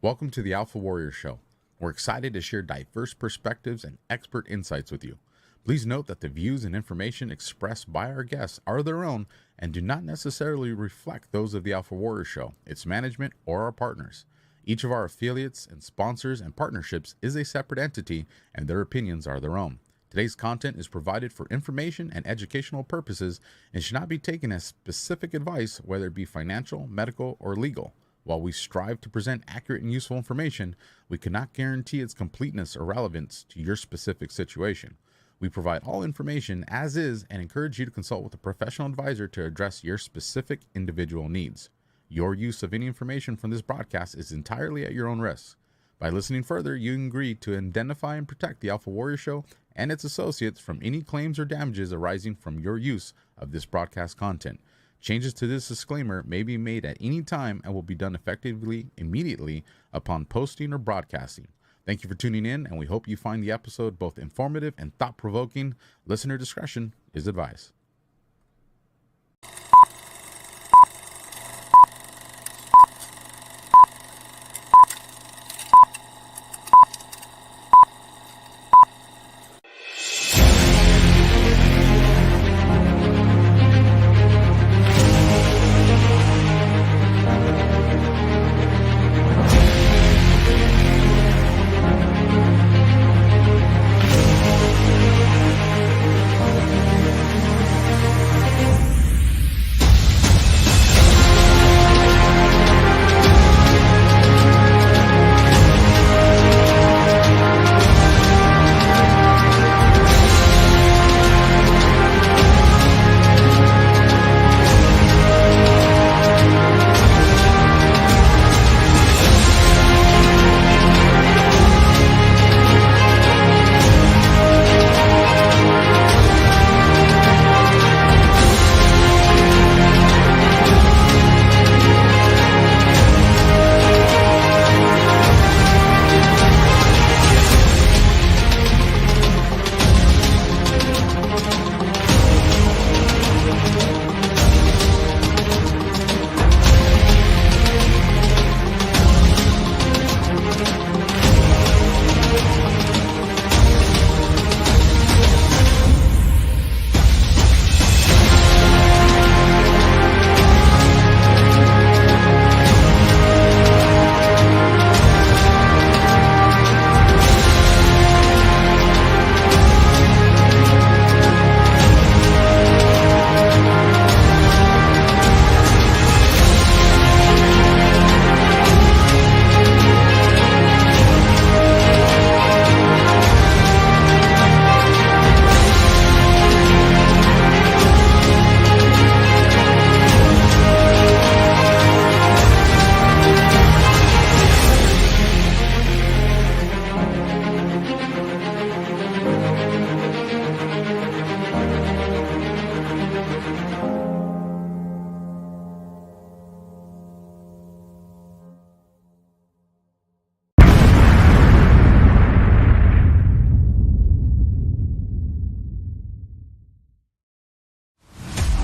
Welcome to the AlphaWarrior Show. We're excited to share diverse perspectives and expert insights with you. Please note that the views and information expressed by our guests are their own and do not necessarily reflect those of the AlphaWarrior Show, its management, or our partners. Each of our affiliates and sponsors and partnerships is a separate entity, and their opinions are their own. Today's content is provided for information and educational purposes and should not be taken as specific advice, whether it be financial, medical, or legal. While we strive to present accurate and useful information, we cannot guarantee its completeness or relevance to your specific situation. We provide all information as is and encourage you to consult with a professional advisor to address your specific individual needs. Your use of any information from this broadcast is entirely at your own risk. By listening further, you agree to identify and protect the AlphaWarrior Show and its associates from any claims or damages arising from your use of this broadcast content. Changes to this disclaimer may be made at any time and will be done effectively immediately upon posting or broadcasting. Thank you for tuning in, and we hope you find the episode both informative and thought-provoking. Listener discretion is advised.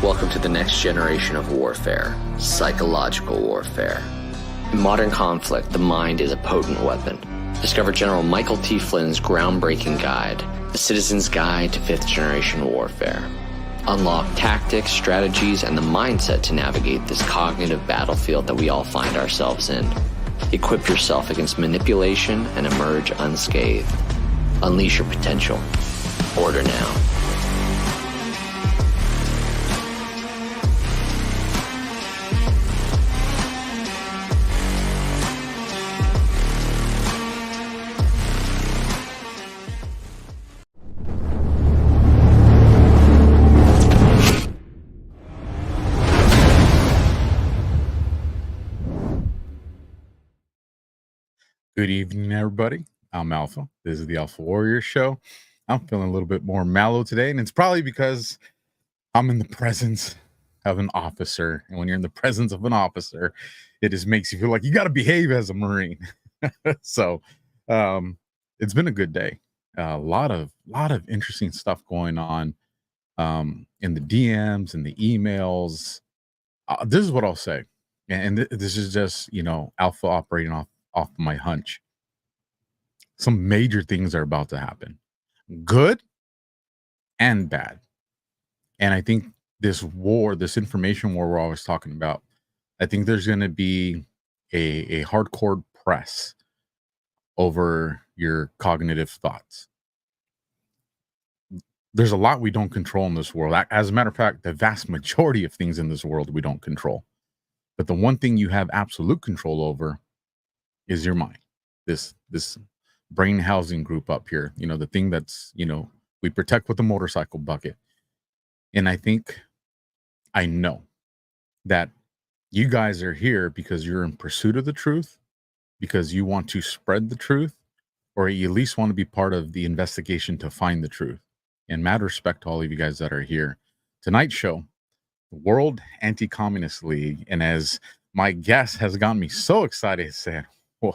Welcome to the next generation of warfare, psychological warfare. In modern conflict, the mind is a potent weapon. Discover General Michael T. Flynn's groundbreaking guide, The Citizen's Guide to Fifth Generation Warfare. Unlock tactics, strategies, and the mindset to navigate this cognitive battlefield that we all find ourselves in. Equip yourself against manipulation and emerge unscathed. Unleash your potential. Order now. Good evening, everybody. I'm Alpha. This is the AlphaWarrior Show. I'm feeling a little bit more mellow today, and it's probably because I'm in the presence of an officer. And when you're in the presence of an officer, it just makes you feel like you got to behave as a Marine. So it's been a good day. A lot of interesting stuff going on in the DMs and the emails. This is what I'll say. And this is just, Alpha operating off off my hunch. Some major things are about to happen, good and bad. And I think this war, this information war we're always talking about, I think there's going to be a hardcore press over your cognitive thoughts. There's a lot we don't control in this world. As a matter of fact, the vast majority of things in this world we don't control. But the one thing you have absolute control over is your mind. This brain housing group up here, the thing that's, we protect with the motorcycle bucket. And I know that you guys are here because you're in pursuit of the truth, because you want to spread the truth, or you at least want to be part of the investigation to find the truth. And mad respect to all of you guys that are here. Tonight's show, the World Anti-Communist League. And as my guest has gotten me so excited, I said, whoa,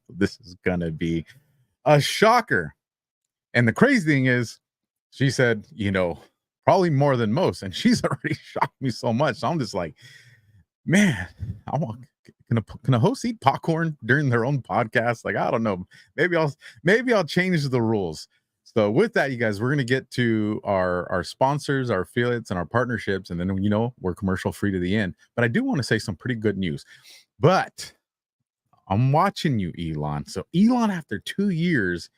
this is going to be a shocker. And the crazy thing is, she said, probably more than most. And she's already shocked me so much. So I'm just like, man, can a host eat popcorn during their own podcast? Like, I don't know. Maybe I'll change the rules. So with that, you guys, we're going to get to our sponsors, our affiliates, and our partnerships. And then, we're commercial free to the end. But I do want to say some pretty good news. But I'm watching you, Elon. So Elon, after 2 years,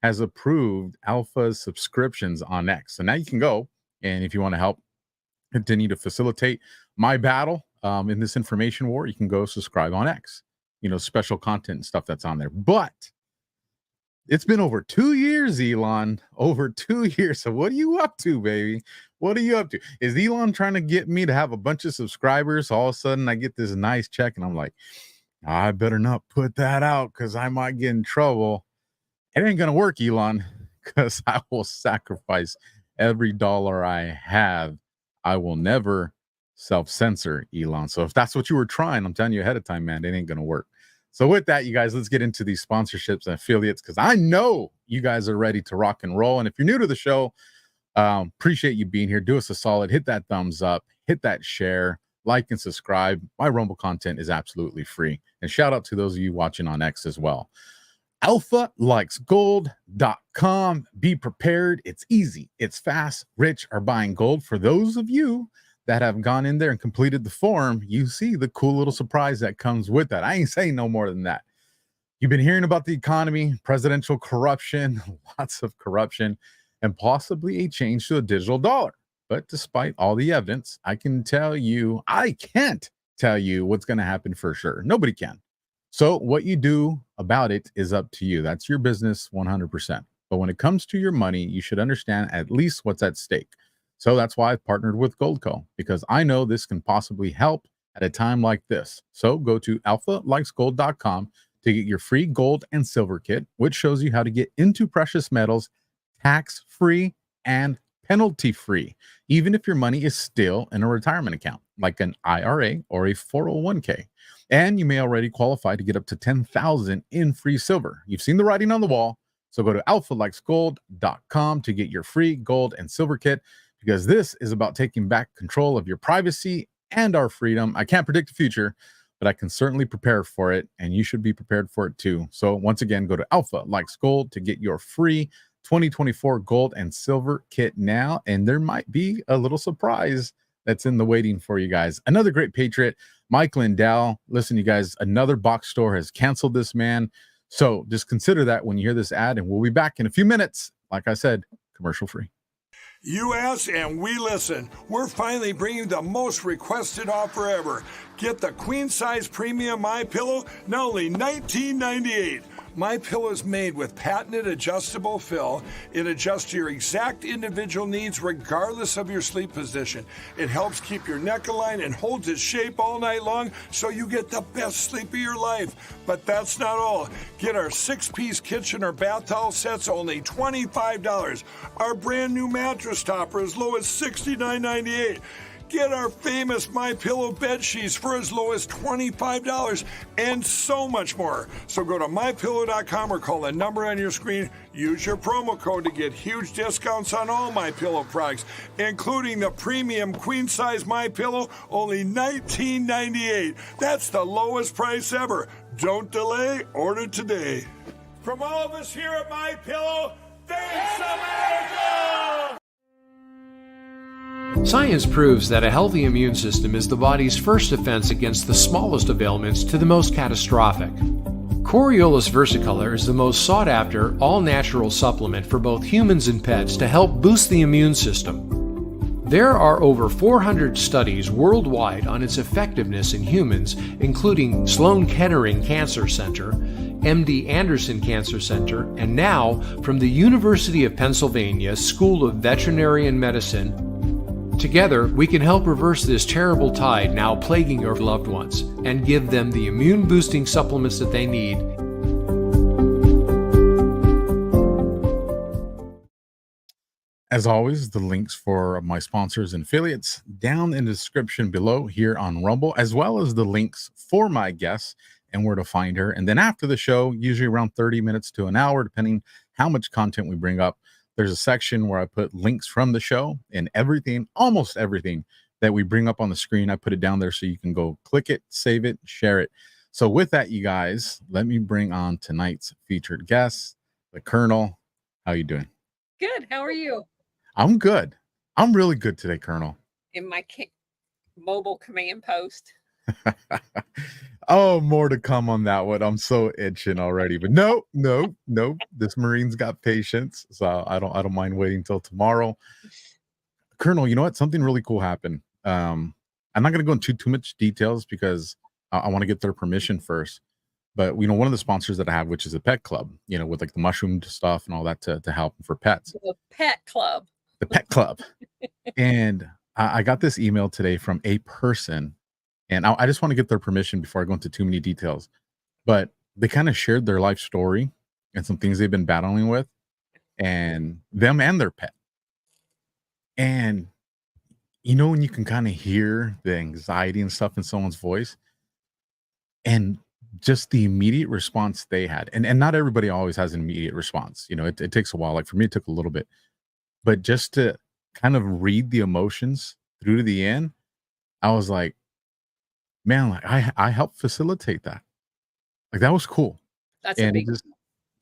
has approved Alpha's subscriptions on X. So now you can go. And if you want to help continue to facilitate my battle in this information war, you can go subscribe on X. Special content and stuff that's on there. But it's been over 2 years, Elon. Over 2 years. So what are you up to, baby? What are you up to? Is Elon trying to get me to have a bunch of subscribers? All of a sudden, I get this nice check, and I'm like, I better not put that out because I might get in trouble. It ain't going to work, Elon, because I will sacrifice every dollar I have. I will never self-censor, Elon. So if that's what you were trying, I'm telling you ahead of time, man, it ain't going to work. So with that, you guys, let's get into these sponsorships and affiliates, because I know you guys are ready to rock and roll. And if you're new to the show, appreciate you being here. Do us a solid. Hit that thumbs up. Hit that share. Like and subscribe. My Rumble content is absolutely free. And shout out to those of you watching on X as well. AlphaLikesGold.com. Be prepared. It's easy. It's fast. Rich are buying gold. For those of you that have gone in there and completed the form, you see the cool little surprise that comes with that. I ain't saying no more than that. You've been hearing about the economy, presidential corruption, lots of corruption, and possibly a change to a digital dollar. But despite all the evidence, I can't tell you what's going to happen for sure. Nobody can. So what you do about it is up to you. That's your business 100%. But when it comes to your money, you should understand at least what's at stake. So that's why I've partnered with Goldco, because I know this can possibly help at a time like this. So go to AlphaLikesGold.com to get your free gold and silver kit, which shows you how to get into precious metals tax-free and penalty-free, even if your money is still in a retirement account, like an IRA or a 401k. And you may already qualify to get up to $10,000 in free silver. You've seen the writing on the wall. So go to AlphaLikesGold.com to get your free gold and silver kit, because this is about taking back control of your privacy and our freedom. I can't predict the future, but I can certainly prepare for it, and you should be prepared for it too. So once again, go to AlphaLikesGold to get your free 2024 gold and silver kit now, and there might be a little surprise that's in the waiting for you guys. Another great patriot, Mike Lindell. Listen, you guys, another box store has canceled this man. So just consider that when you hear this ad, and we'll be back in a few minutes. Like I said, commercial free. You ask and we listen. We're finally bringing the most requested offer ever. Get the queen size premium MyPillow, now only $19.98. MyPillow is made with patented adjustable fill. It adjusts to your exact individual needs regardless of your sleep position. It helps keep your neck aligned and holds its shape all night long so you get the best sleep of your life. But that's not all. Get our 6-piece kitchen or bath towel sets, only $25. Our brand new mattress topper as low as $69.98. Get our famous MyPillow bed sheets for as low as $25 and so much more. So go to MyPillow.com or call the number on your screen. Use your promo code to get huge discounts on all MyPillow products, including the premium queen-size MyPillow, only $19.98. That's the lowest price ever. Don't delay, order today. From all of us here at MyPillow, thanks America! Science proves that a healthy immune system is the body's first defense against the smallest of ailments to the most catastrophic. Coriolus versicolor is the most sought-after, all-natural supplement for both humans and pets to help boost the immune system. There are over 400 studies worldwide on its effectiveness in humans, including Sloan Kettering Cancer Center, MD Anderson Cancer Center, and now from the University of Pennsylvania School of Veterinary Medicine. Together, we can help reverse this terrible tide now plaguing your loved ones and give them the immune-boosting supplements that they need. As always, the links for my sponsors and affiliates down in the description below here on Rumble, as well as the links for my guests and where to find her. And then after the show, usually around 30 minutes to an hour, depending how much content we bring up, there's a section where I put links from the show, and everything, almost everything that we bring up on the screen, I put it down there so you can go click it, save it, share it. So with that, you guys, let me bring on tonight's featured guest, the Colonel. How you doing? Good. How are you? I'm good. I'm really good today, Colonel. In my mobile command post. Oh, more to come on that one. I'm so itching already, but no. This Marine's got patience, so I don't mind waiting till tomorrow. Colonel, you know what? Something really cool happened. I'm not going to go into too much details because I want to get their permission first. But one of the sponsors that I have, which is a pet club, with like the mushroom stuff and all that to help for pets. The pet club. The pet club. And I got this email today from a person. And I just want to get their permission before I go into too many details. But they kind of shared their life story and some things they've been battling with, and them and their pet. And, when you can kind of hear the anxiety and stuff in someone's voice and just the immediate response they had. And not everybody always has an immediate response. It takes a while. Like for me, it took a little bit. But just to kind of read the emotions through to the end, I was like, man, like I helped facilitate that. Like that was cool. That's And a big.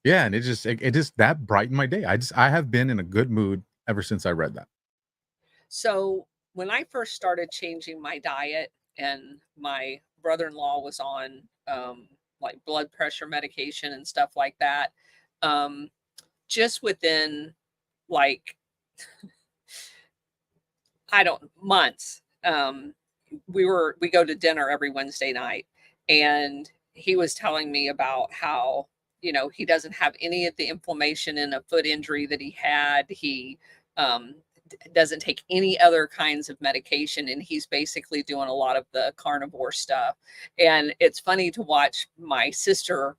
it just that brightened my day. I have been in a good mood ever since I read that. So when I first started changing my diet, and my brother-in-law was on like blood pressure medication and stuff like that, just within like months. We go to dinner every Wednesday night, and he was telling me about how, he doesn't have any of the inflammation in a foot injury that he had. He doesn't take any other kinds of medication, and he's basically doing a lot of the carnivore stuff. And it's funny to watch my sister,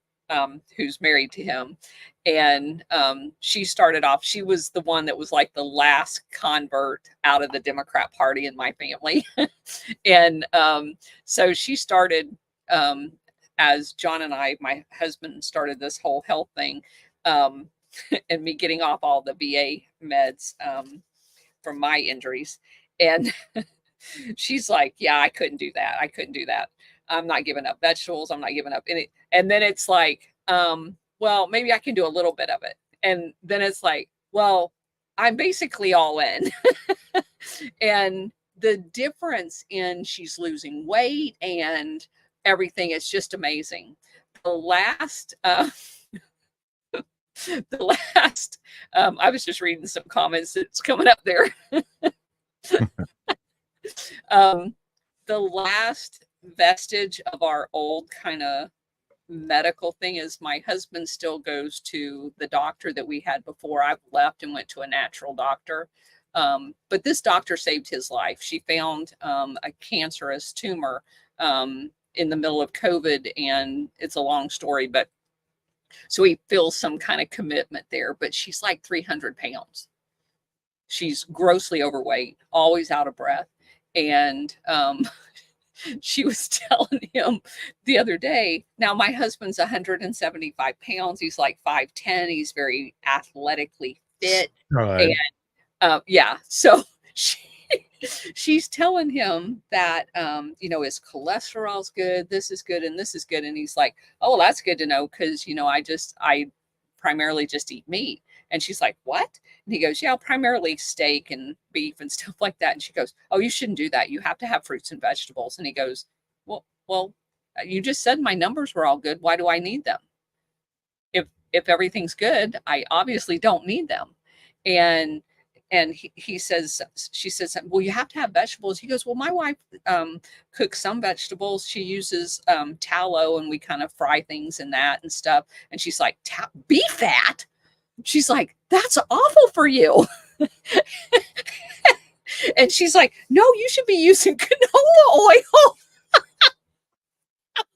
who's married to him, and she started off, she was the one that was like the last convert out of the Democrat Party in my family. And so she started, as John and I, my husband, started this whole health thing, and me getting off all the VA meds from my injuries. And she's like, yeah, I couldn't do that. I'm not giving up vegetables. I'm not giving up any. And then it's like, well, maybe I can do a little bit of it. And then it's like, well, I'm basically all in. And the difference in she's losing weight and everything is just amazing. I was just reading some comments that's coming up there. The last vestige of our old kind of medical thing is my husband still goes to the doctor that we had before I've left and went to a natural doctor. But this doctor saved his life. She found a cancerous tumor in the middle of COVID, and it's a long story, but so he feels some kind of commitment there. But she's like 300 pounds. She's grossly overweight, always out of breath. And she was telling him the other day, now my husband's 175 pounds. He's like 5'10". He's very athletically fit. Right. And yeah, so she's telling him that, his cholesterol's good, this is good, and this is good. And he's like, oh, well, that's good to know, because, I primarily just eat meat. And she's like, what? And he goes, yeah, primarily steak and beef and stuff like that. And she goes, oh, you shouldn't do that. You have to have fruits and vegetables. And he goes, well, you just said my numbers were all good. Why do I need them? If everything's good, I obviously don't need them. And she says, well, you have to have vegetables. He goes, well, my wife cooks some vegetables. She uses tallow, and we kind of fry things in that and stuff. And she's like, beef fat? She's like, that's awful for you. And she's like, no, you should be using canola oil.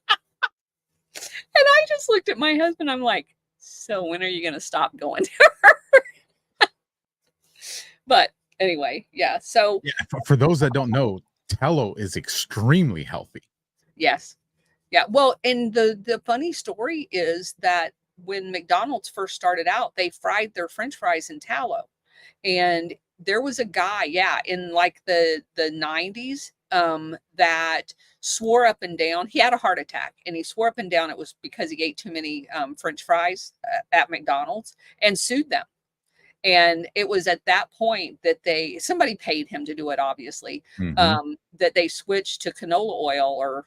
And I just looked at my husband. I'm like, so when are you going to stop going to her? But anyway, yeah. So yeah, for those that don't know, tallow is extremely healthy. Yes. Yeah. Well, and the funny story is that when McDonald's first started out, they fried their French fries in tallow. And there was a guy, in like the 90s, that swore up and down. He had a heart attack, and he swore up and down it was because he ate too many French fries at McDonald's, and sued them. And it was at that point that somebody paid him to do it, obviously, that they switched to canola oil or,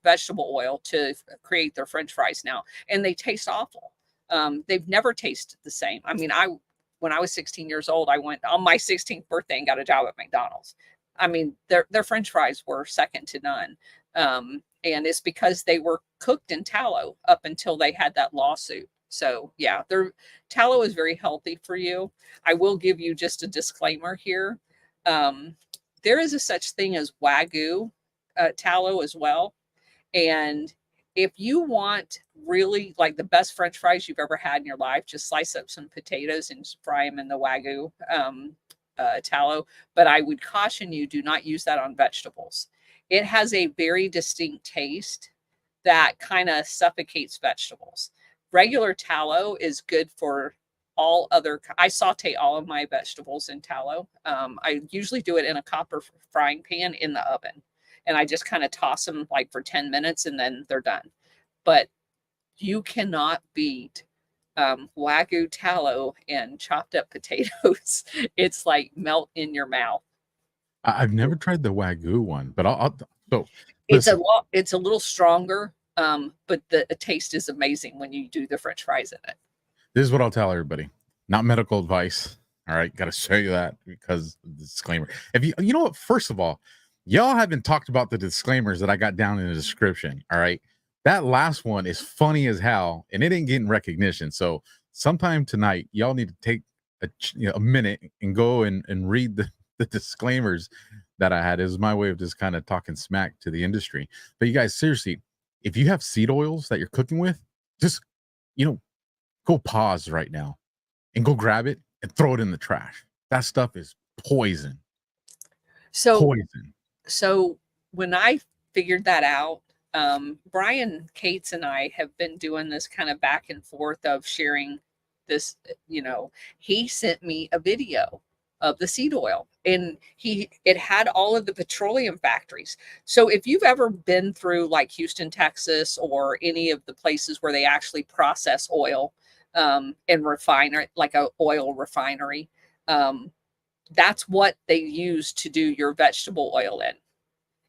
vegetable oil to create their French fries now. And they taste awful. They've never tasted the same. I mean, when I was 16 years old, I went on my 16th birthday and got a job at McDonald's. I mean, their French fries were second to none. And it's because they were cooked in tallow up until they had that lawsuit. So yeah, their tallow is very healthy for you. I will give you just a disclaimer here. There is a such thing as Wagyu tallow as well. And if you want really like the best French fries you've ever had in your life, just slice up some potatoes and fry them in the Wagyu tallow. But I would caution you, do not use that on vegetables. It has a very distinct taste that kind of suffocates vegetables. Regular tallow is good for all other. I saute all of my vegetables in tallow. I usually do it in a copper frying pan in the oven, and I just kind of toss them like for 10 minutes and then they're done. But you cannot beat Wagyu tallow and chopped up potatoes. It's like melt in your mouth. I've never tried the Wagyu one, but it's a little stronger. But the taste is amazing when you do the French fries in it. This is what I'll tell everybody. Not medical advice. All right. Got to show you that because of the disclaimer. If you know what, first of all, y'all haven't talked about the disclaimers that I got down in the description. All right. That last one is funny as hell, and it ain't getting recognition. So sometime tonight, y'all need to take a minute and go and read the disclaimers that I had. It was my way of just kind of talking smack to the industry. But you guys, seriously, if you have seed oils that you're cooking with, just, go pause right now and go grab it and throw it in the trash. That stuff is poison. So when I figured that out, Brian Cates and I have been doing this kind of back and forth of sharing this, he sent me a video of the seed oil, and it had all of the petroleum factories. So if you've ever been through like Houston, Texas, or any of the places where they actually process oil and refine it, like a oil refinery, that's what they use to do your vegetable oil in.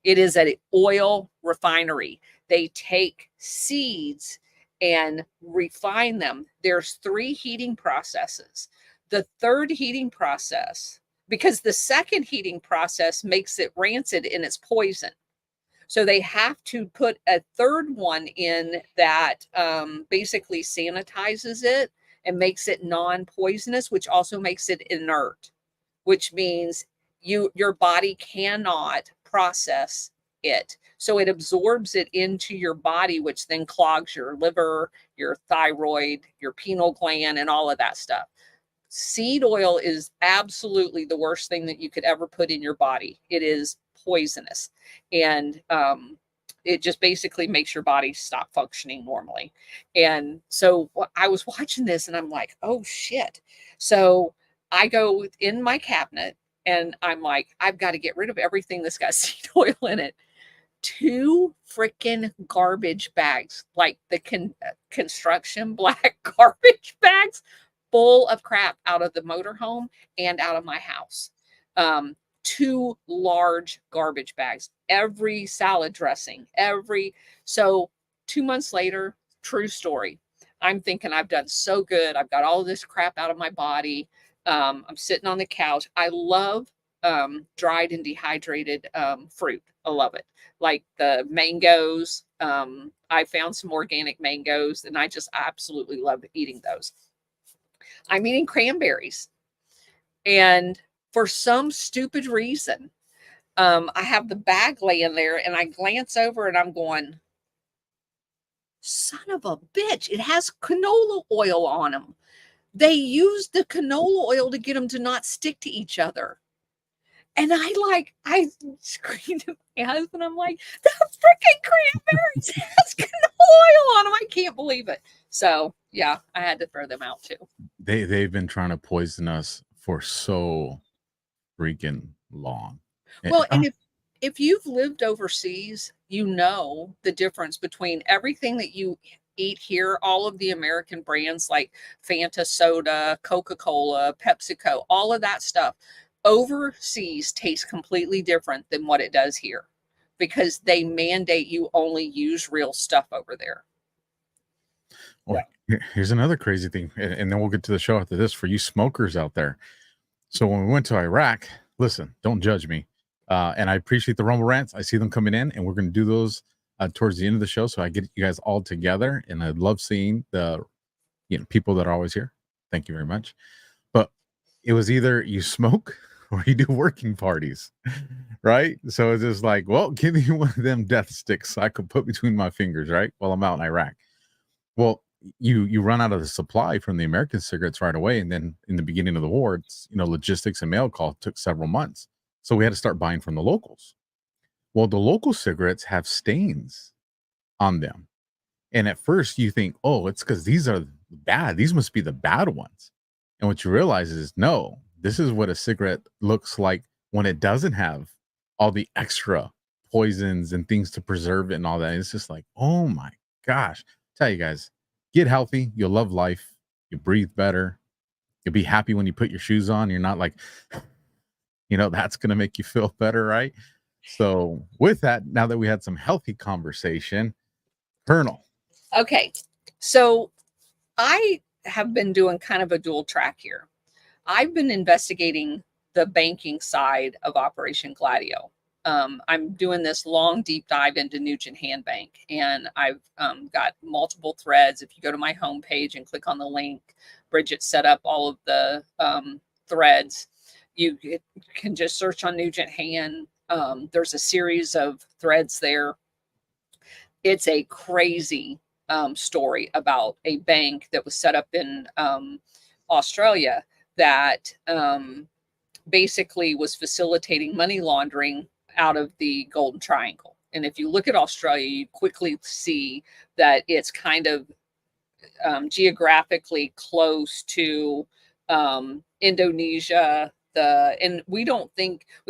It is an oil refinery. They take seeds and refine them. There's 3 heating processes. The third heating process, because the second heating process makes it rancid and it's poison. So they have to put a third one in that basically sanitizes it and makes it non-poisonous, which also makes it inert, which means your body cannot process it. So it absorbs it into your body, which then clogs your liver, your thyroid, your pineal gland, and all of that stuff. Seed oil is absolutely the worst thing that you could ever put in your body. It is poisonous. And it just basically makes your body stop functioning normally. And so I was watching this and I'm like, oh shit. So I go in my cabinet and I'm like, I've got to get rid of everything that's got seed oil in it. 2 freaking garbage bags, like the construction black garbage bags full of crap out of the motorhome and out of my house. 2 large garbage bags, every salad dressing, so 2 months later, true story. I'm thinking I've done so good. I've got all this crap out of my body. I'm sitting on the couch. I love dried and dehydrated fruit. I love it. Like the mangoes. I found some organic mangoes and I just absolutely love eating those. I'm eating cranberries. And for some stupid reason, I have the bag laying there and I glance over and I'm going, son of a bitch, it has canola oil on them. They used the canola oil to get them to not stick to each other. And I screamed at my husband. I'm like, the freaking cranberries has canola oil on them. I can't believe it. So yeah, I had to throw them out too. They've been trying to poison us for so freaking long. Well, and if you've lived overseas, you know the difference between everything that you eat here, all of the American brands like Fanta soda, Coca-Cola, PepsiCo, all of that stuff overseas tastes completely different than what it does here because they mandate you only use real stuff over there. Well, here's another crazy thing, and then we'll get to the show after this for you smokers out there. So when we went to Iraq, listen, don't judge me. And I appreciate the Rumble Rants. I see them coming in, and we're going to do those towards the end of the show. So I get you guys all together, and I love seeing the people that are always here. Thank you very much. But it was either you smoke or you do working parties, right? So it's just like, well, give me one of them death sticks I could put between my fingers, right? While I'm out in Iraq. Well, you run out of the supply from the American cigarettes right away. And then in the beginning of the war, it's, logistics and mail call took several months. So we had to start buying from the locals. Well, the local cigarettes have stains on them. And at first you think, oh, it's because these are bad. These must be the bad ones. And what you realize is, no, this is what a cigarette looks like when it doesn't have all the extra poisons and things to preserve it and all that. And it's just like, oh my gosh. Tell you guys, get healthy. You'll love life. You breathe better. You'll be happy when you put your shoes on. You're not like, that's going to make you feel better, right? So with that, now that we had some healthy conversation, Colonel. Okay. So I have been doing kind of a dual track here. I've been investigating the banking side of Operation Gladio. I'm doing this long, deep dive into Nugent Hand Bank, and I've got multiple threads. If you go to my homepage and click on the link, Bridget set up all of the threads. You can just search on Nugent Hand. There's a series of threads there. It's a crazy story about a bank that was set up in Australia that basically was facilitating money laundering out of the Golden Triangle. And if you look at Australia, you quickly see that it's kind of geographically close to Indonesia. And we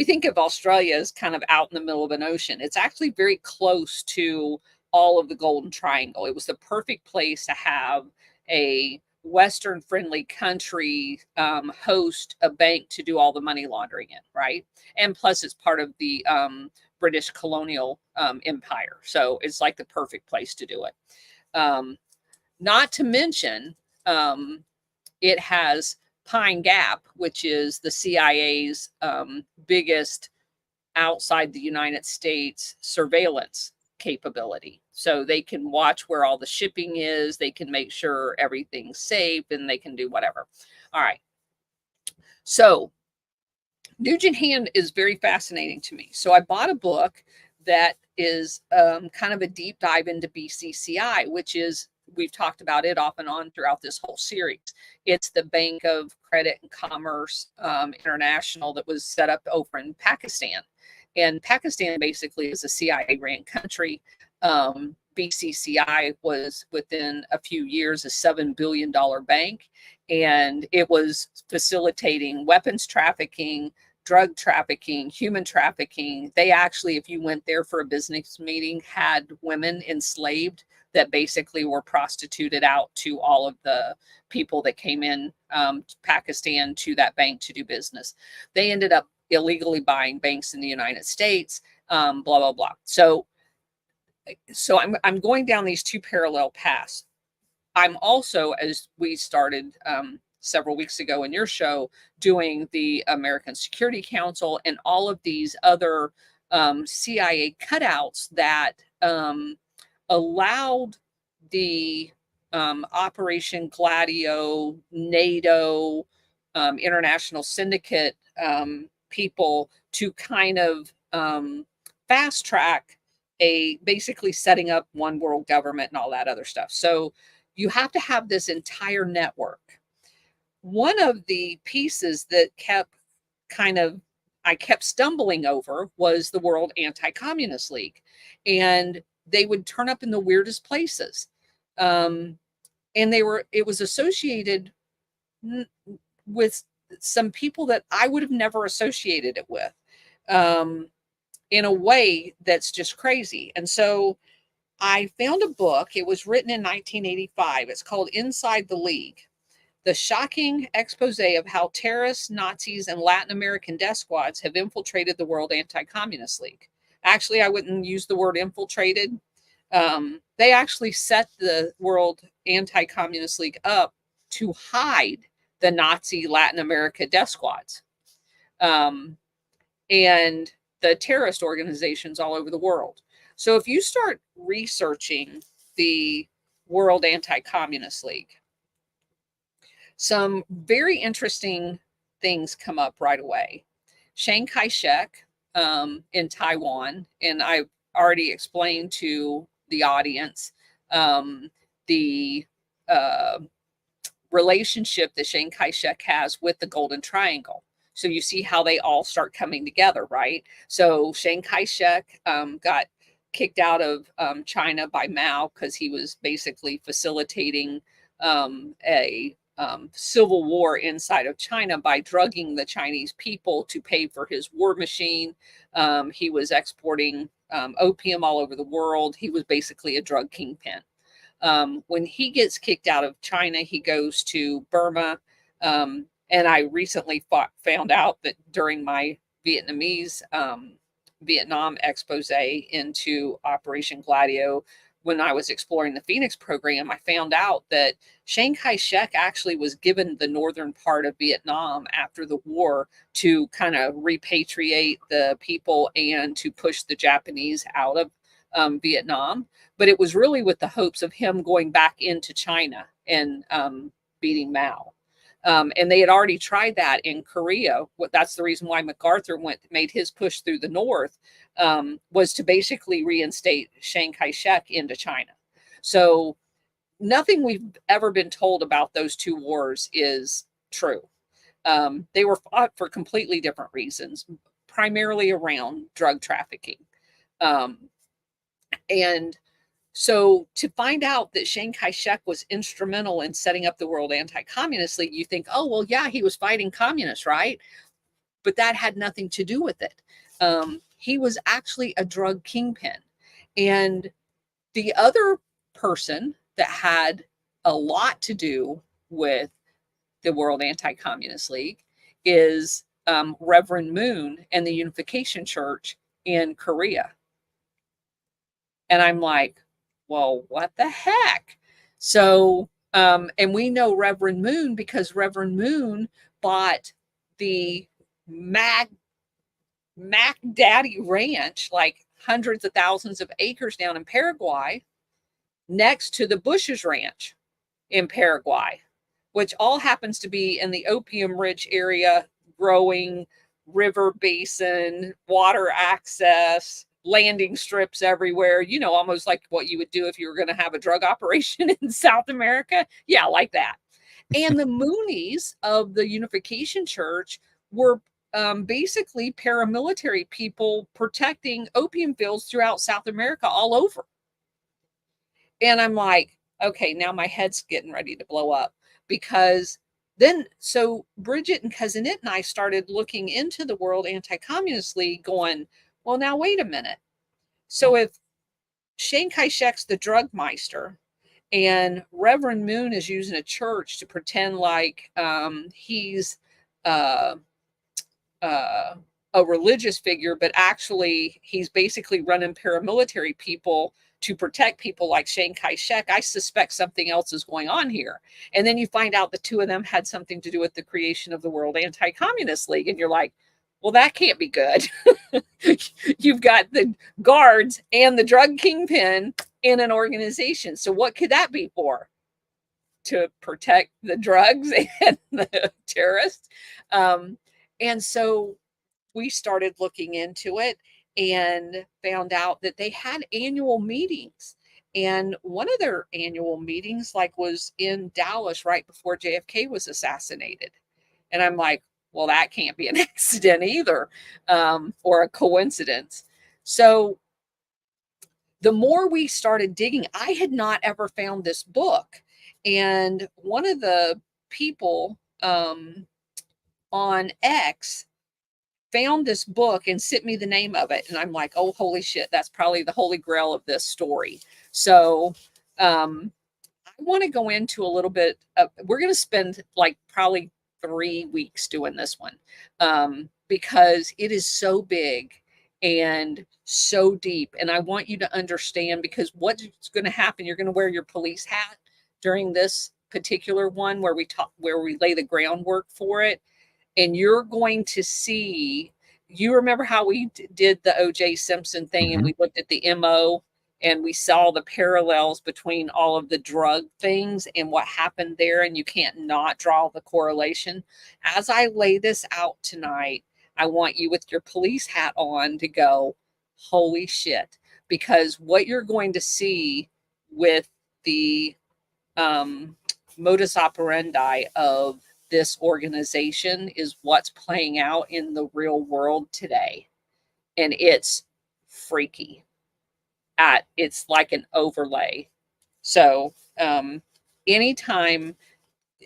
think of Australia as kind of out in the middle of an ocean. It's actually very close to all of the Golden Triangle. It was the perfect place to have a Western friendly country host a bank to do all the money laundering in, right? And plus it's part of the British colonial empire. So it's like the perfect place to do it. Not to mention, it has Pine Gap, which is the CIA's biggest outside the United States surveillance capability. So they can watch where all the shipping is, they can make sure everything's safe, and they can do whatever. All right. So Nugent Hand is very fascinating to me. So I bought a book that is kind of a deep dive into BCCI, which is, we've talked about it off and on throughout this whole series. It's the Bank of Credit and Commerce International that was set up over in Pakistan. And Pakistan basically is a CIA-ran country. BCCI was within a few years a $7 billion bank, and it was facilitating weapons trafficking, drug trafficking, human trafficking. They actually, if you went there for a business meeting, had women enslaved that basically were prostituted out to all of the people that came in to Pakistan to that bank to do business. They ended up illegally buying banks in the United States, blah, blah, blah. So I'm going down these two parallel paths. I'm also, as we started several weeks ago in your show, doing the American Security Council and all of these other CIA cutouts that allowed the Operation Gladio, NATO, international syndicate people to kind of fast track basically setting up one world government and all that other stuff. So you have to have this entire network. One of the pieces that I kept stumbling over was the World Anti-Communist League. And they would turn up in the weirdest places. And it was associated with some people that I would have never associated it with. In a way that's just crazy. And so I found a book. It was written in 1985. It's called Inside the League: The Shocking Expose of How Terrorists, Nazis, and Latin American Death Squads Have Infiltrated the World Anti-Communist League. Actually, I wouldn't use the word infiltrated. They actually set the World Anti-Communist League up to hide the Nazi Latin America death squads. And the terrorist organizations all over the world. So if you start researching the World Anti-Communist League, some very interesting things come up right away. Chiang Kai-shek in Taiwan, and I've already explained to the audience the relationship that Chiang Kai-shek has with the Golden Triangle. So you see how they all start coming together, right? So Chiang Kai-shek got kicked out of China by Mao because he was basically facilitating a civil war inside of China by drugging the Chinese people to pay for his war machine. He was exporting opium all over the world. He was basically a drug kingpin. When he gets kicked out of China, he goes to Burma. And I recently found out that during my Vietnam expose into Operation Gladio, when I was exploring the Phoenix program, I found out that Chiang Kai-shek actually was given the northern part of Vietnam after the war to kind of repatriate the people and to push the Japanese out of Vietnam. But it was really with the hopes of him going back into China and beating Mao. And they had already tried that in Korea. That's the reason why MacArthur made his push through the north, was to basically reinstate Chiang Kai-shek into China. So nothing we've ever been told about those two wars is true. They were fought for completely different reasons, primarily around drug trafficking. And so to find out that Chiang Kai-shek was instrumental in setting up the World Anti-Communist League, you think, oh, well, yeah, he was fighting communists, right? But that had nothing to do with it. He was actually a drug kingpin. And the other person that had a lot to do with the World Anti-Communist League is Reverend Moon and the Unification Church in Korea. And I'm like, well, what the heck? So, and we know Reverend Moon because Reverend Moon bought the Mac Daddy Ranch, like hundreds of thousands of acres down in Paraguay, next to the Bush's Ranch in Paraguay, which all happens to be in the opium-rich area, growing river basin, water access, landing strips everywhere, you know, almost like what you would do if you were going to have a drug operation in South America. Yeah, like that. And the Moonies of the Unification Church were basically paramilitary people protecting opium fields throughout South America all over. And I'm like, okay, now my head's getting ready to blow up, because then, so Bridget and Cousin It and I started looking into the World Anti-Communist League going, well, now wait a minute. So if Chiang Kai-shek's the drug meister and Reverend Moon is using a church to pretend like he's a religious figure, but actually he's basically running paramilitary people to protect people like Chiang Kai-shek, I suspect something else is going on here. And then you find out the two of them had something to do with the creation of the World Anti-Communist League. And you're like, well, that can't be good. You've got the guards and the drug kingpin in an organization. So what could that be for? To protect the drugs and the terrorists. And so we started looking into it and found out that they had annual meetings. And one of their annual meetings was in Dallas right before JFK was assassinated. And I'm like, well, that can't be an accident either, or a coincidence. So the more we started digging, I had not ever found this book. And one of the people on X found this book and sent me the name of it. And I'm like, oh, holy shit, that's probably the holy grail of this story. So I want to go into a little bit of, we're going to spend probably 3 weeks doing this one, because it is so big and so deep. And I want you to understand, because what's going to happen, you're going to wear your police hat during this particular one where we lay the groundwork for it. And you're going to see, you remember how we did the O.J. Simpson thing, and we looked at the MO and we saw the parallels between all of the drug things and what happened there, and you can't not draw the correlation. As I lay this out tonight, I want you with your police hat on to go, holy shit, because what you're going to see with the modus operandi of this organization is what's playing out in the real world today. And it's freaky. It's like an overlay. So anytime,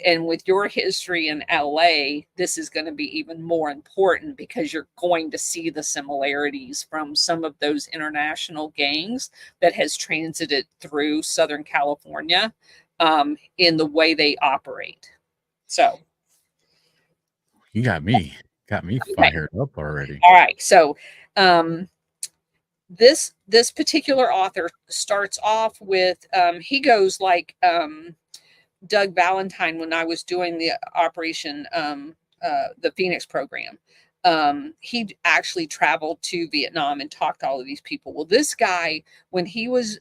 and with your history in LA, this is going to be even more important, because you're going to see the similarities from some of those international gangs that has transited through Southern California in the way they operate. So you got me fired up already. All right. So this particular author starts off with he goes like Doug Valentine when I was doing the Operation the Phoenix program. He actually traveled to Vietnam and talked to all of these people. Well, this guy, when he was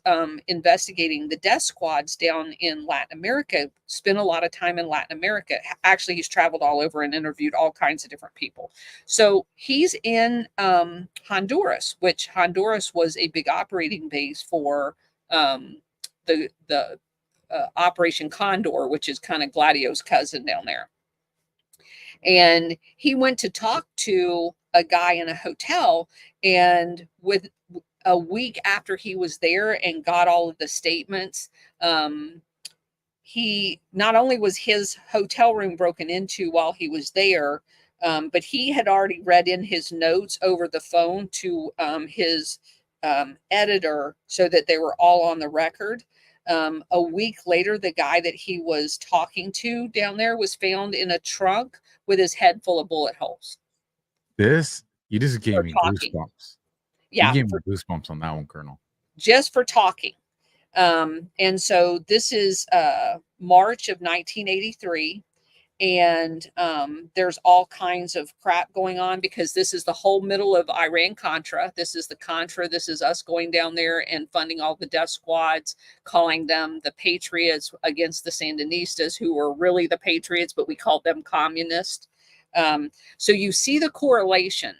investigating the death squads down in Latin America, spent a lot of time in Latin America. Actually, he's traveled all over and interviewed all kinds of different people. So he's in Honduras, which Honduras was a big operating base for the Operation Condor, which is kind of Gladio's cousin down there. And he went to talk to a guy in a hotel, and with a week after he was there and got all of the statements, he not only was his hotel room broken into while he was there, but he had already read in his notes over the phone to his editor so that they were all on the record. A week later, the guy that he was talking to down there was found in a trunk with his head full of bullet holes. You just gave me goosebumps. Yeah. You gave me goosebumps on that one, Colonel. Just for talking. And so this is March of 1983. And there's all kinds of crap going on, because this is the whole middle of Iran-Contra. This is the Contra. This is us going down there and funding all the death squads, calling them the Patriots against the Sandinistas, who were really the Patriots, but we called them communist. So you see the correlation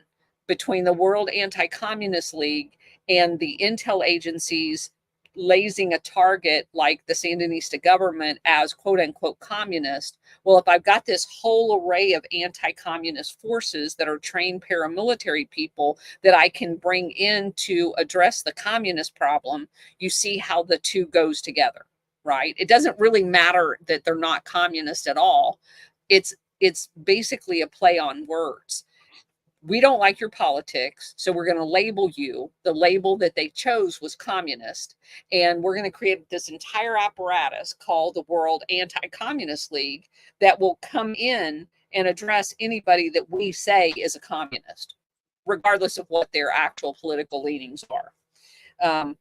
between the World Anti-Communist League and the intel agencies lazing a target like the Sandinista government as quote unquote communist. Well, if I've got this whole array of anti-communist forces that are trained paramilitary people that I can bring in to address the communist problem, you see how the two goes together, right? It doesn't really matter that they're not communist at all. It's basically a play on words. We don't like your politics, so we're going to label you. The label that they chose was communist, and we're going to create this entire apparatus called the World Anti-Communist League that will come in and address anybody that we say is a communist, regardless of what their actual political leanings are.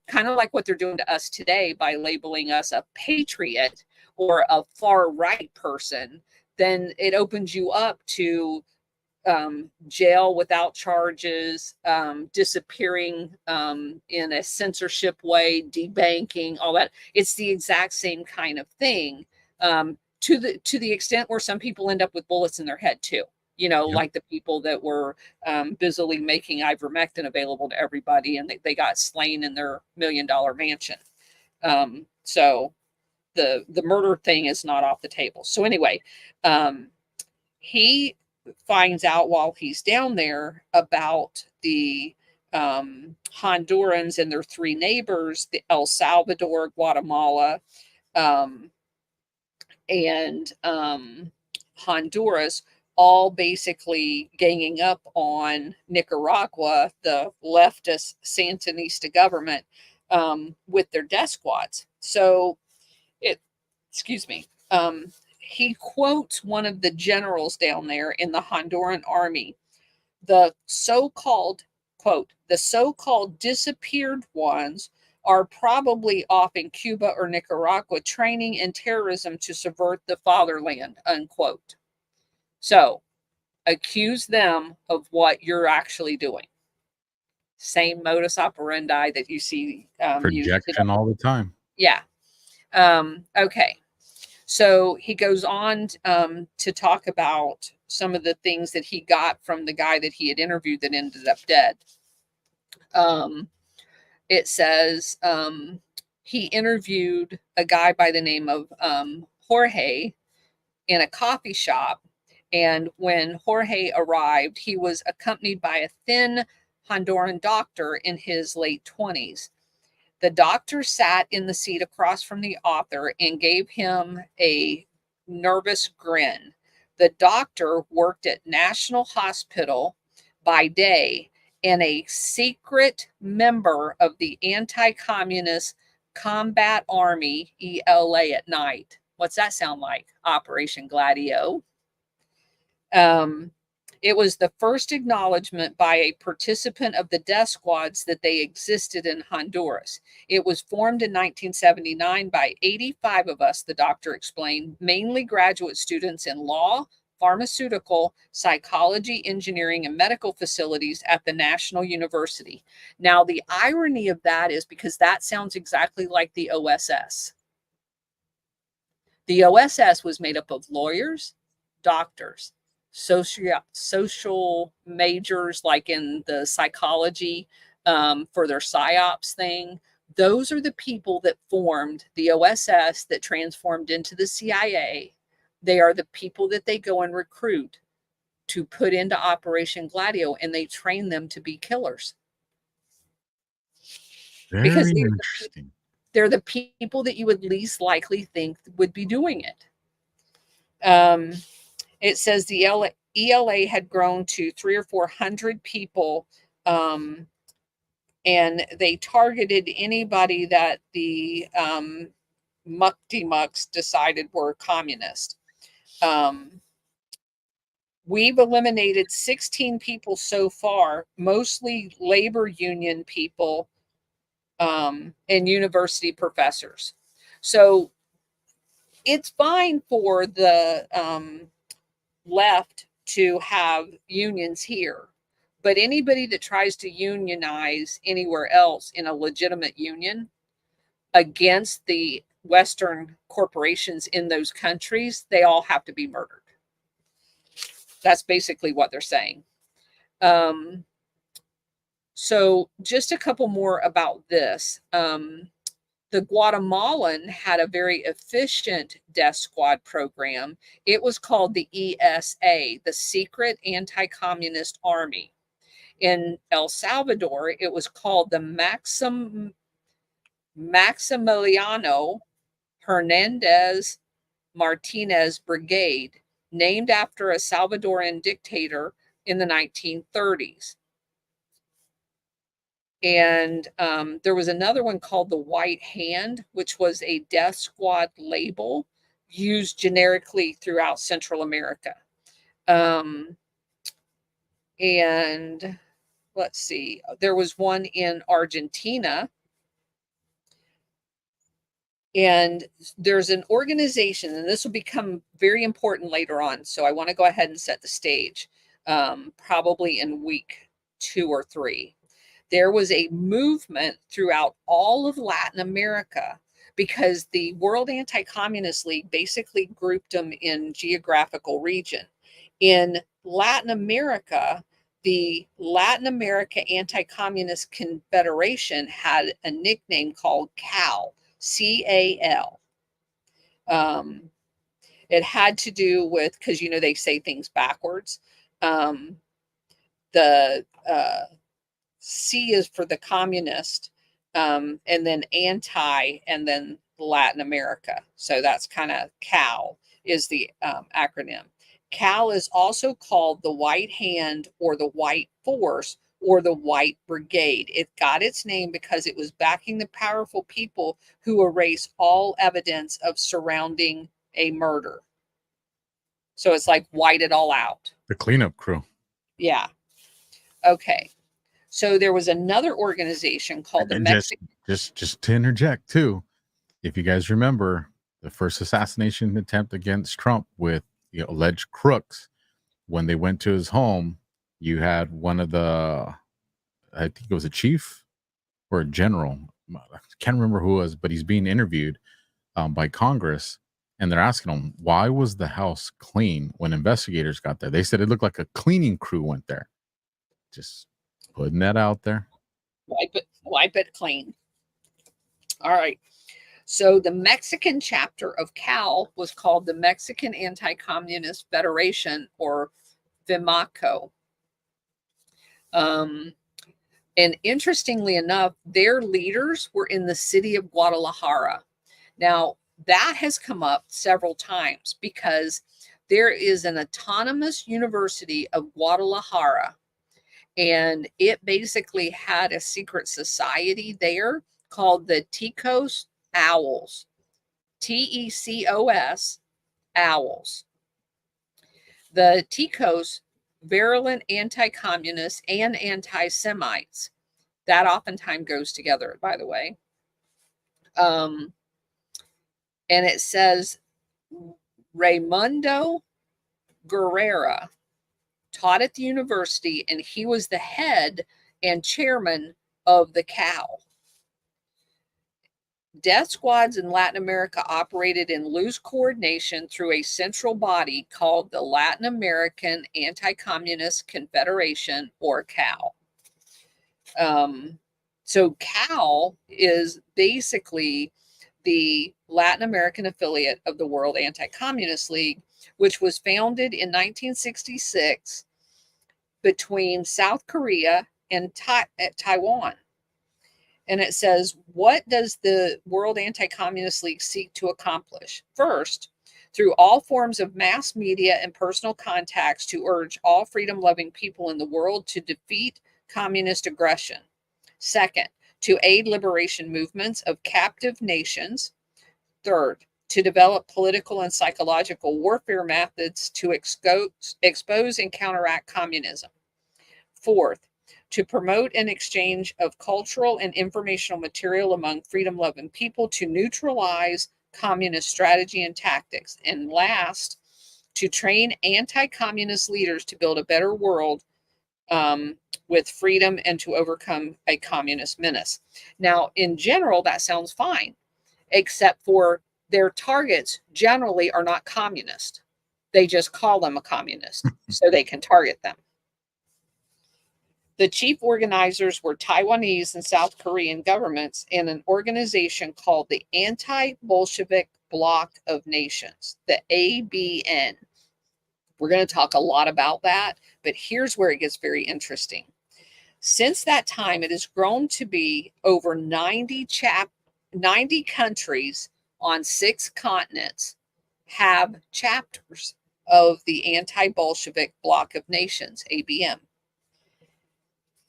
Kind of like what they're doing to us today by labeling us a patriot or a far right person. Then it opens you up to jail without charges, disappearing in a censorship way, debanking, all that. It's the exact same kind of thing, to the extent where some people end up with bullets in their head too. You know, Yep. like the people that were busily making ivermectin available to everybody, and they got slain in their $1 million mansion. So the murder thing is not off the table. So anyway, he finds out while he's down there about the Hondurans and their three neighbors, the El Salvador, Guatemala, and Honduras, all basically ganging up on Nicaragua, the leftist Sandinista government, with their death squads. So he quotes one of the generals down there in the Honduran army, the so-called, quote, the so-called disappeared ones are probably off in Cuba or Nicaragua training in terrorism to subvert the fatherland, unquote. So accuse them of what you're actually doing. Same modus operandi that you see. Projection all the time. Yeah. Okay. So he goes on to talk about some of the things that he got from the guy that he had interviewed that ended up dead. It says he interviewed a guy by the name of Jorge in a coffee shop. And when Jorge arrived, he was accompanied by a thin Honduran doctor in his late 20s. The doctor sat in the seat across from the author and gave him a nervous grin. The doctor worked at National Hospital by day and a secret member of the Anti-Communist Combat Army, ELA, at night. What's that sound like? Operation Gladio. It was the first acknowledgement by a participant of the death squads that they existed in Honduras. It was formed in 1979 by 85 of us, the doctor explained, mainly graduate students in law, pharmaceutical, psychology, engineering, and medical facilities at the National University. Now, the irony of that is because that sounds exactly like the OSS. The OSS was made up of lawyers, doctors, social majors, like in the psychology for their psyops thing. Those are the people that formed the OSS that transformed into the CIA. They are the people that they go and recruit to put into Operation Gladio, and they train them to be killers. Very interesting. They're the people that you would least likely think would be doing it. It says the ELA had grown to 300 or 400 people, and they targeted anybody that the muck-de-mucks decided were communist. We've eliminated 16 people so far, mostly labor union people and university professors. So it's fine for the left to have unions here, but anybody that tries to unionize anywhere else in a legitimate union against the Western corporations in those countries, they all have to be murdered. That's basically what they're saying. So just a couple more about this. the Guatemalan had a very efficient death squad program. It was called the ESA, the Secret Anti-Communist Army. In El Salvador, it was called the Maximiliano Hernandez Martinez Brigade, named after a Salvadoran dictator in the 1930s. And there was another one called the White Hand, which was a death squad label used generically throughout Central America. And let's see, there was one in Argentina. And there's an organization, and this will become very important later on. So I want to go ahead and set the stage, probably in week 2 or 3. There was a movement throughout all of Latin America because the World Anti-Communist League basically grouped them in geographical region. In Latin America, the Latin America Anti-Communist Confederation had a nickname called CAL. CAL. It had to do with, because they say things backwards. The C is for the communist, and then anti, and then Latin America. So that's kind of CAL is the acronym. CAL is also called the White Hand or the White Force or the White Brigade. It got its name because it was backing the powerful people who erase all evidence of surrounding a murder. So it's like white it all out. The cleanup crew. Yeah. Okay. So there was another organization called the Mexican. Just to interject too, if you guys remember the first assassination attempt against Trump with alleged crooks, when they went to his home, you had one of the, I think it was a chief or a general, I can't remember who it was, but he's being interviewed by Congress, and they're asking him, why was the house clean when investigators got there? They said it looked like a cleaning crew went there. Just putting that out there. Wipe it clean. All right. So the Mexican chapter of CAL was called the Mexican Anti-Communist Federation, or FEMACO. And interestingly enough, their leaders were in the city of Guadalajara. Now, that has come up several times because there is an autonomous university of Guadalajara, and it basically had a secret society there called the Ticos Owls, TECOS Owls. The Ticos, virulent anti-communists and anti-Semites. That oftentimes goes together, by the way. And it says Raimundo Guerrera taught at the university, and he was the head and chairman of the CAL. Death squads in Latin America operated in loose coordination through a central body called the Latin American Anti-Communist Confederation, or CAL. So CAL is basically the Latin American affiliate of the World Anti-Communist League, which was founded in 1966 between South Korea and Taiwan. And it says, what does the World Anti-Communist League seek to accomplish? First, through all forms of mass media and personal contacts, to urge all freedom-loving people in the world to defeat communist aggression. Second, to aid liberation movements of captive nations. Third, to develop political and psychological warfare methods to expose and counteract communism. Fourth, to promote an exchange of cultural and informational material among freedom-loving people to neutralize communist strategy and tactics. And last, to train anti-communist leaders to build a better world with freedom and to overcome a communist menace. Now, in general, that sounds fine, except for their targets generally are not communist. They just call them a communist so they can target them. The chief organizers were Taiwanese and South Korean governments and an organization called the Anti-Bolshevik Bloc of Nations, the ABN. We're going to talk a lot about that, but here's where it gets very interesting. Since that time, it has grown to be over 90 countries on 6 continents have chapters of the Anti-Bolshevik Bloc of Nations, ABM.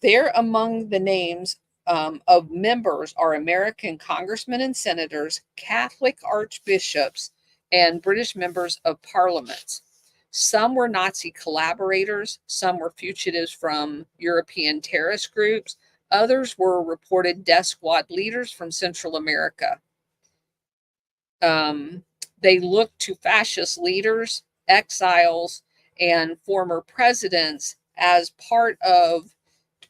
There among the names of members are American congressmen and senators, Catholic archbishops, and British members of parliaments. Some were Nazi collaborators, some were fugitives from European terrorist groups, others were reported death squad leaders from Central America. They looked to fascist leaders, exiles, and former presidents as part of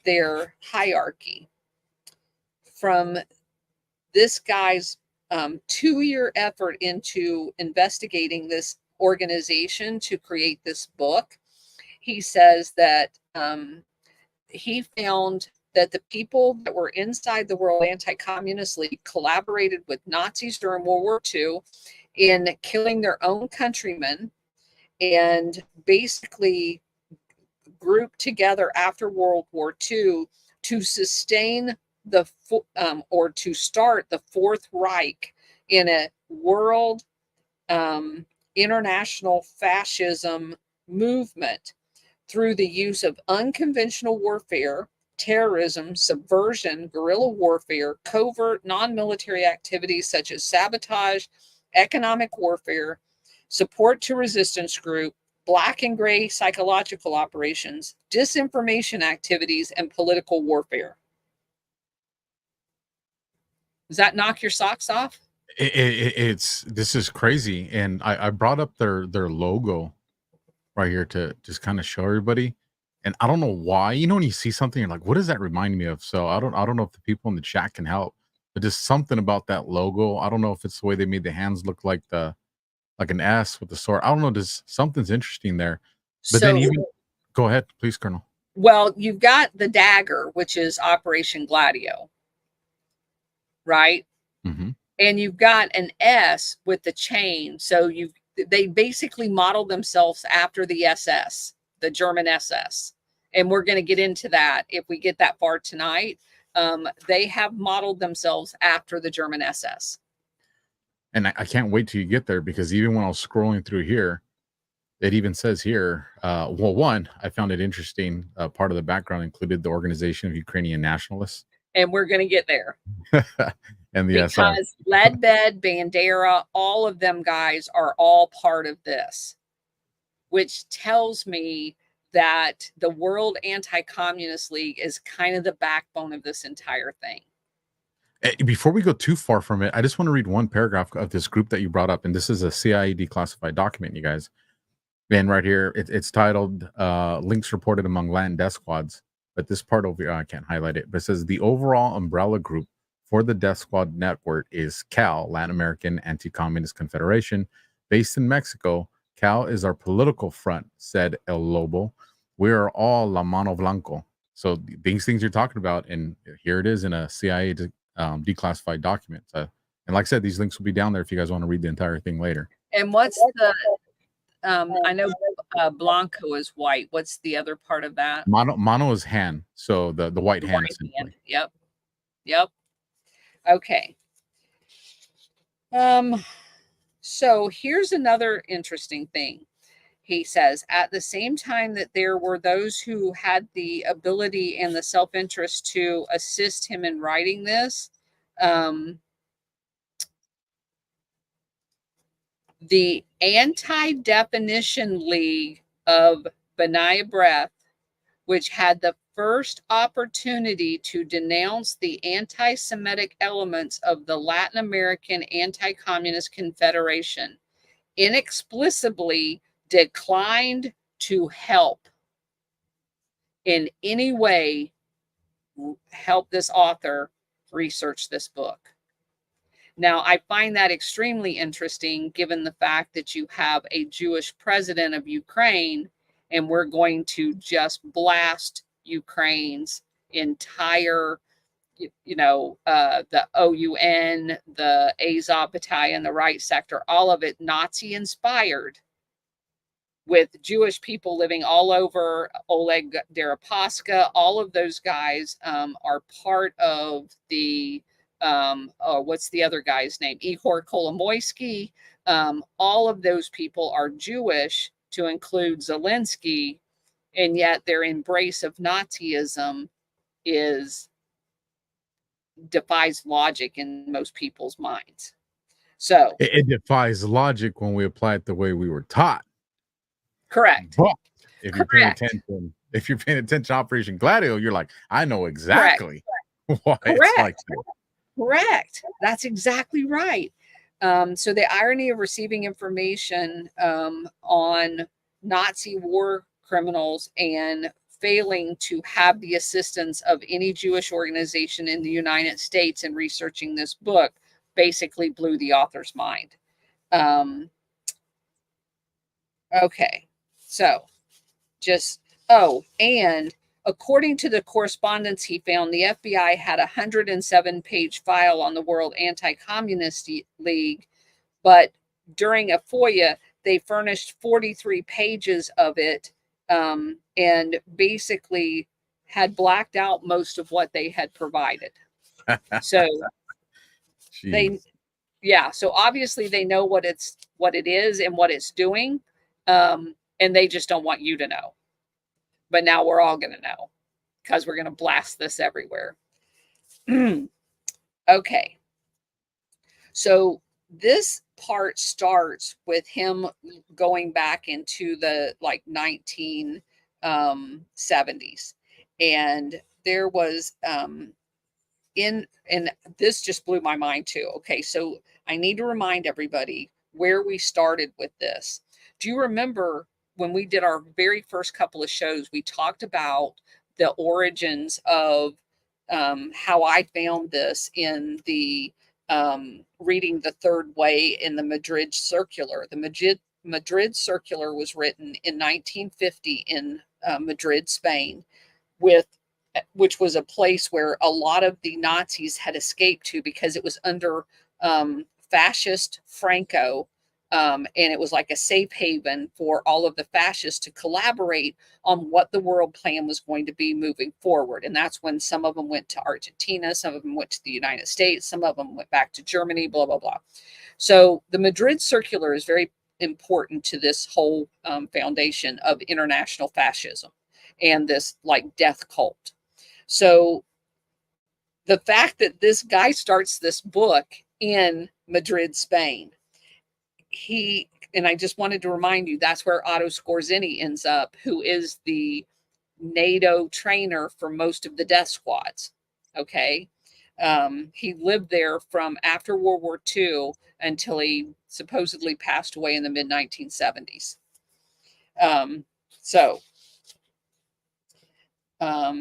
their hierarchy. From this guy's 2-year effort into investigating this organization to create this book, he says that he found that the people that were inside the World Anti-Communist League collaborated with Nazis during World War II in killing their own countrymen, and basically grouped together after World War II to sustain or to start the Fourth Reich in a world international fascism movement through the use of unconventional warfare, terrorism, subversion, guerrilla warfare, covert non-military activities such as sabotage, economic warfare, support to resistance group, black and gray psychological operations, disinformation activities, and political warfare. Does that knock your socks off? This is crazy, and I brought up their logo right here to just kind of show everybody, and I don't know why. You know, when you see something, you're like, "What does that remind me of?" So I don't know if the people in the chat can help, but just something about that logo. I don't know if it's the way they made the hands look like an S with the sword. I don't know. Just something's interesting there. But then even go ahead, please, Colonel. Well, you've got the dagger, which is Operation Gladio, right? Mm-hmm. And you've got an S with the chain. So they basically modeled themselves after the SS, the German SS. And we're going to get into that if we get that far tonight. They have modeled themselves after the German SS. And I can't wait till you get there, because even when I was scrolling through here, it even says here, well, one, I found it interesting. Part of the background included the Organization of Ukrainian Nationalists. And we're going to get there. And the SS. Because Ledbed, Bandera, all of them guys are all part of this, which tells me that the World Anti-Communist League is kind of the backbone of this entire thing. Before we go too far from it, I just want to read one paragraph of this group that you brought up, and this is a CIA declassified document, you guys. And right here, it's titled "Links Reported Among Latin Death Squads." But this part over here, I can't highlight it, but it says the overall umbrella group for the Death Squad network is CAL, Latin American Anti-Communist Confederation, based in Mexico. CAL is our political front, said El Lobo. We are all La Mano Blanco. So these things you're talking about, and here it is in a CIA declassified document. And like I said, these links will be down there if you guys want to read the entire thing later. And what's the I know Blanco is white. What's the other part of that? Mono is hand. So the white hand. Yep. Okay. So here's another interesting thing. He says, at the same time that there were those who had the ability and the self-interest to assist him in writing this, the Anti-Definition League of B'nai B'rith, which had the first opportunity to denounce the anti-Semitic elements of the Latin American Anti-Communist Confederation, inexplicably declined to help in any way help this author research this book. Now, I find that extremely interesting given the fact that you have a Jewish president of Ukraine, and we're going to just blast Ukraine's entire, the OUN, the Azov Battalion, the Right Sector, all of it Nazi inspired, with Jewish people living all over. Oleg Deripaska, all of those guys are part of the, what's the other guy's name? Ihor Kolomoisky. All of those people are Jewish, to include Zelensky, and yet their embrace of Nazism defies logic in most people's minds. So it defies logic when we apply it the way we were taught. Correct. But if Correct. you're paying attention to Operation Gladio, you're like, I know exactly why it's like that. Correct. That's exactly right. So the irony of receiving information on Nazi war criminals and failing to have the assistance of any Jewish organization in the United States in researching this book basically blew the author's mind. Okay, so and according to the correspondence he found, the FBI had a 107-page file on the World Anti-Communist League, but during a FOIA, they furnished 43 pages of it, and basically had blacked out most of what they had provided. So so obviously they know what it is and what it's doing, and they just don't want you to know. But now we're all going to know, because we're going to blast this everywhere. Okay. So this part starts with him going back into the 1970s. And there was, and this just blew my mind too. Okay. So I need to remind everybody where we started with this. Do you remember when we did our very first couple of shows, we talked about the origins of how I found this in the reading The Third Way in the Madrid Circular. The Madrid Circular was written in 1950 in Madrid, Spain, which was a place where a lot of the Nazis had escaped to, because it was under fascist Franco. And it was like a safe haven for all of the fascists to collaborate on what the world plan was going to be moving forward. And that's when some of them went to Argentina, some of them went to the United States, some of them went back to Germany, blah, blah, blah. So the Madrid Circular is very important to this whole foundation of international fascism and this death cult. So the fact that this guy starts this book in Madrid, Spain, and I just wanted to remind you, that's where Otto Skorzeny ends up, who is the NATO trainer for most of the death squads. Okay. He lived there from after World War II until he supposedly passed away in the mid 1970s. Is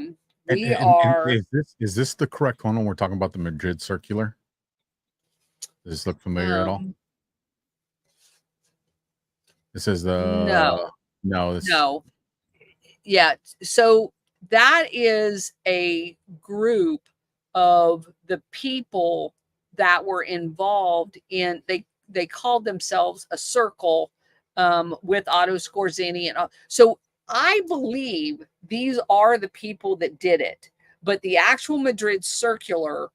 this the correct one when we're talking about the Madrid Circular? Does this look familiar at all? This is the no. Yeah. So that is a group of the people that were involved in. They called themselves a circle with Otto Skorzeny, and so I believe these are the people that did it. But the actual Madrid Circular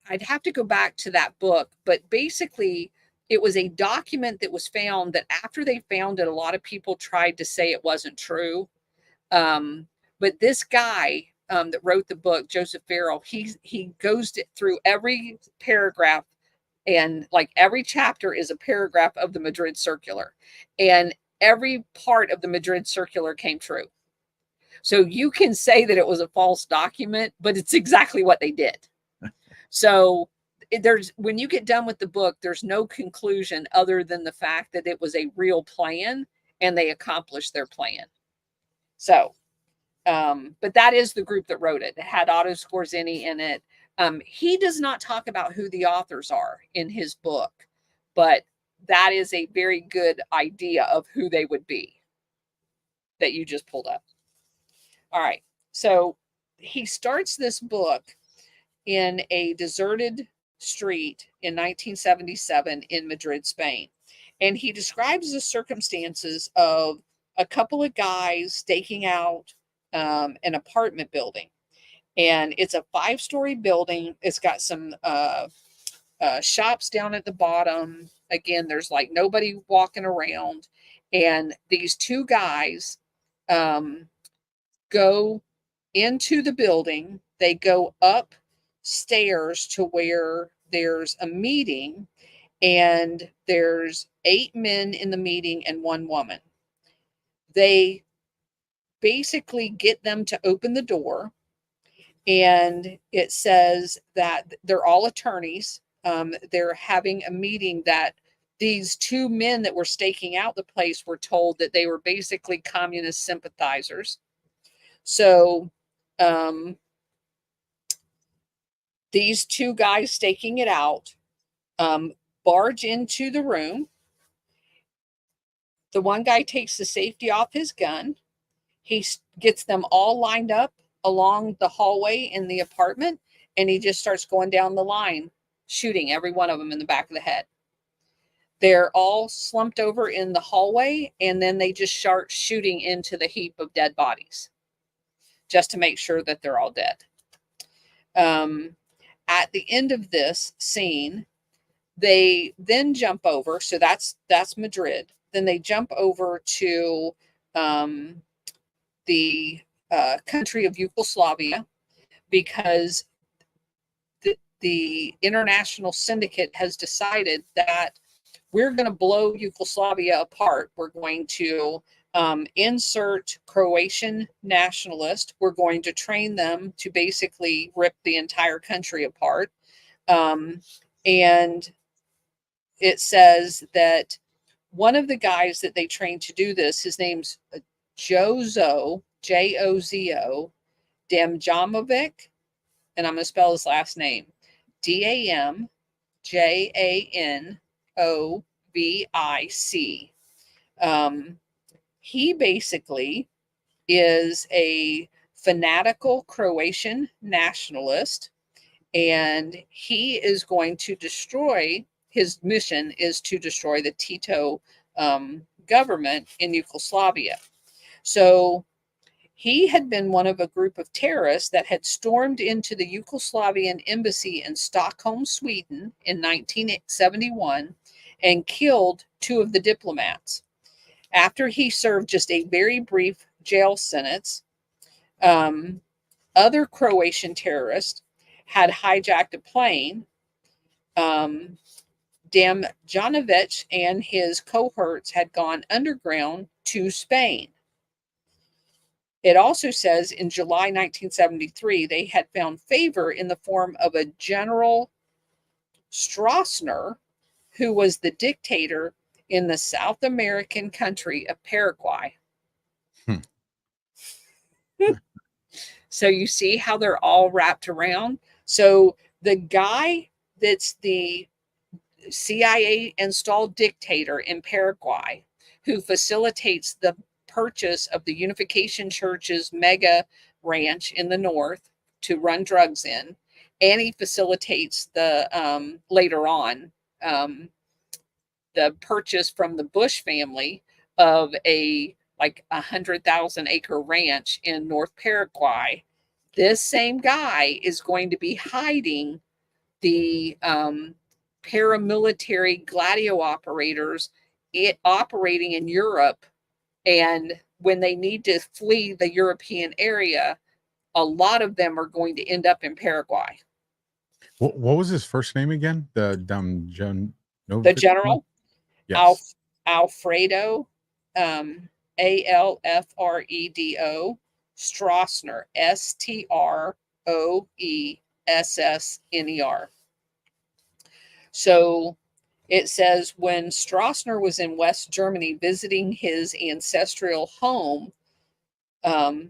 I'd have to go back to that book, but basically it was a document that was found that after they found it, a lot of people tried to say it wasn't true. But this guy that wrote the book, Joseph Farrell, he goes through every paragraph, and every chapter is a paragraph of the Madrid Circular, and every part of the Madrid Circular came true. So you can say that it was a false document, but it's exactly what they did. So when you get done with the book, there's no conclusion other than the fact that it was a real plan and they accomplished their plan. So, but that is the group that wrote it. It had Otto Skorzeny in it. He does not talk about who the authors are in his book, but that is a very good idea of who they would be. that you just pulled up. All right. So he starts this book in a deserted street in 1977 in Madrid, Spain. And he describes the circumstances of a couple of guys staking out an apartment building. And it's a 5-story building. It's got some shops down at the bottom. Again, there's like nobody walking around. And these two guys go into the building. They go upstairs to where there's a meeting, and there's 8 men in the meeting and 1 woman. They basically get them to open the door, and it says that they're all attorneys. They're having a meeting that these 2 men that were staking out the place were told that they were basically communist sympathizers. So these 2 guys staking it out barge into the room. The one guy takes the safety off his gun. He gets them all lined up along the hallway in the apartment, and he just starts going down the line, shooting every one of them in the back of the head. They're all slumped over in the hallway, and then they just start shooting into the heap of dead bodies just to make sure that they're all dead. At the end of this scene, they then jump over. So that's Madrid. Then they jump over to the country of Yugoslavia, because the international syndicate has decided that we're going to blow Yugoslavia apart. We're going to insert Croatian nationalists. We're going to train them to basically rip the entire country apart. And it says that one of the guys that they trained to do this, his name's Jozo, Jozo Damjanovic, and I'm going to spell his last name, Damjanovic. He basically is a fanatical Croatian nationalist, and he is going to destroy, his mission is to destroy the Tito government in Yugoslavia. So he had been one of a group of terrorists that had stormed into the Yugoslavian embassy in Stockholm, Sweden in 1971 and killed 2 of the diplomats. After he served just a very brief jail sentence, other Croatian terrorists had hijacked a plane. Damjanovic and his cohorts had gone underground to Spain. It also says in July 1973, they had found favor in the form of a General Stroessner, who was the dictator in the South American country of Paraguay. So you see how they're all wrapped around. So the guy that's the CIA installed dictator in Paraguay, who facilitates the purchase of the Unification Church's mega ranch in the north to run drugs in, and he facilitates the later on the purchase from the Bush family of a 100,000 acre ranch in North Paraguay. This same guy is going to be hiding the paramilitary Gladio operators operating in Europe. And when they need to flee the European area, a lot of them are going to end up in Paraguay. What was his first name again? The general? Yes. Alfredo, Alfredo Stroessner, Stroessner. So it says when Stroessner was in West Germany visiting his ancestral home,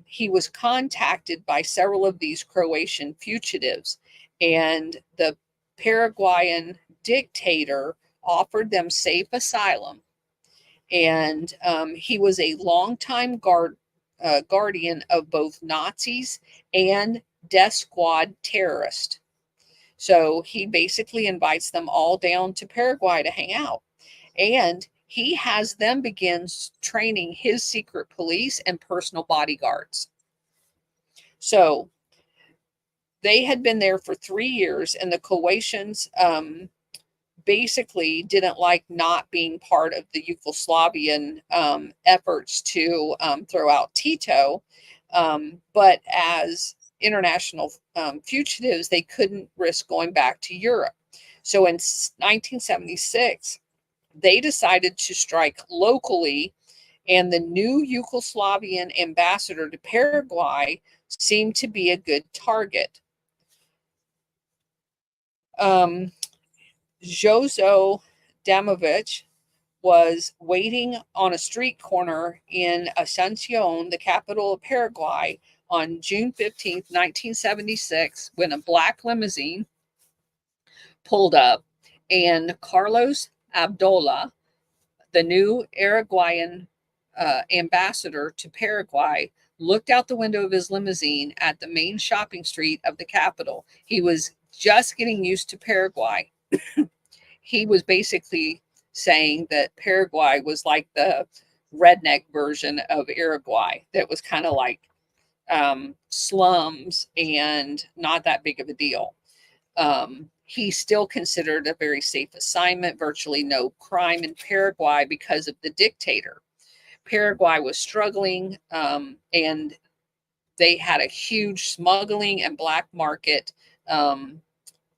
he was contacted by several of these Croatian fugitives, and the Paraguayan dictator offered them safe asylum. And he was a longtime guardian of both Nazis and death squad terrorists. So he basically invites them all down to Paraguay to hang out. And he has them begin training his secret police and personal bodyguards. So they had been there for 3 years, and the Croatians basically didn't like not being part of the Yugoslavian efforts to throw out Tito. But as international fugitives, they couldn't risk going back to Europe. So in 1976, they decided to strike locally, and the new Yugoslavian ambassador to Paraguay seemed to be a good target. Jozo Damovic was waiting on a street corner in Asuncion, the capital of Paraguay, on June 15th, 1976, when a black limousine pulled up, and Carlos Abdola, the new Uruguayan ambassador to Paraguay, looked out the window of his limousine at the main shopping street of the capital. He was just getting used to Paraguay. He was basically saying that Paraguay was like the redneck version of Uruguay, that was kind of like slums and not that big of a deal. He still considered a very safe assignment, virtually no crime in Paraguay because of the dictator. Paraguay was struggling, and they had a huge smuggling and black market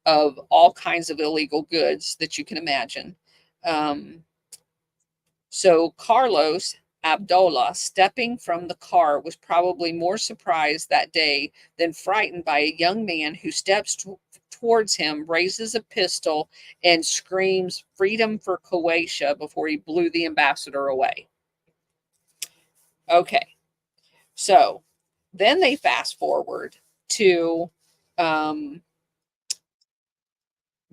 of all kinds of illegal goods that you can imagine. So Carlos Abdola, stepping from the car, was probably more surprised that day than frightened by a young man who steps towards him, raises a pistol, and screams, "Freedom for Croatia," before he blew the ambassador away. Okay, so then they fast forward to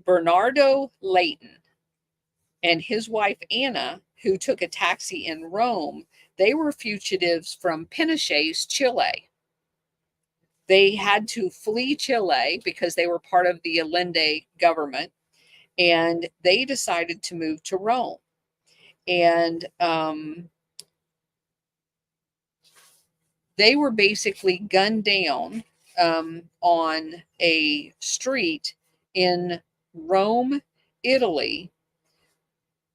Bernardo Leighton and his wife Anna, who took a taxi in Rome. They were fugitives from Pinochet's Chile. They had to flee Chile because they were part of the Allende government, and they decided to move to Rome. And they were basically gunned down on a street in Rome, Italy.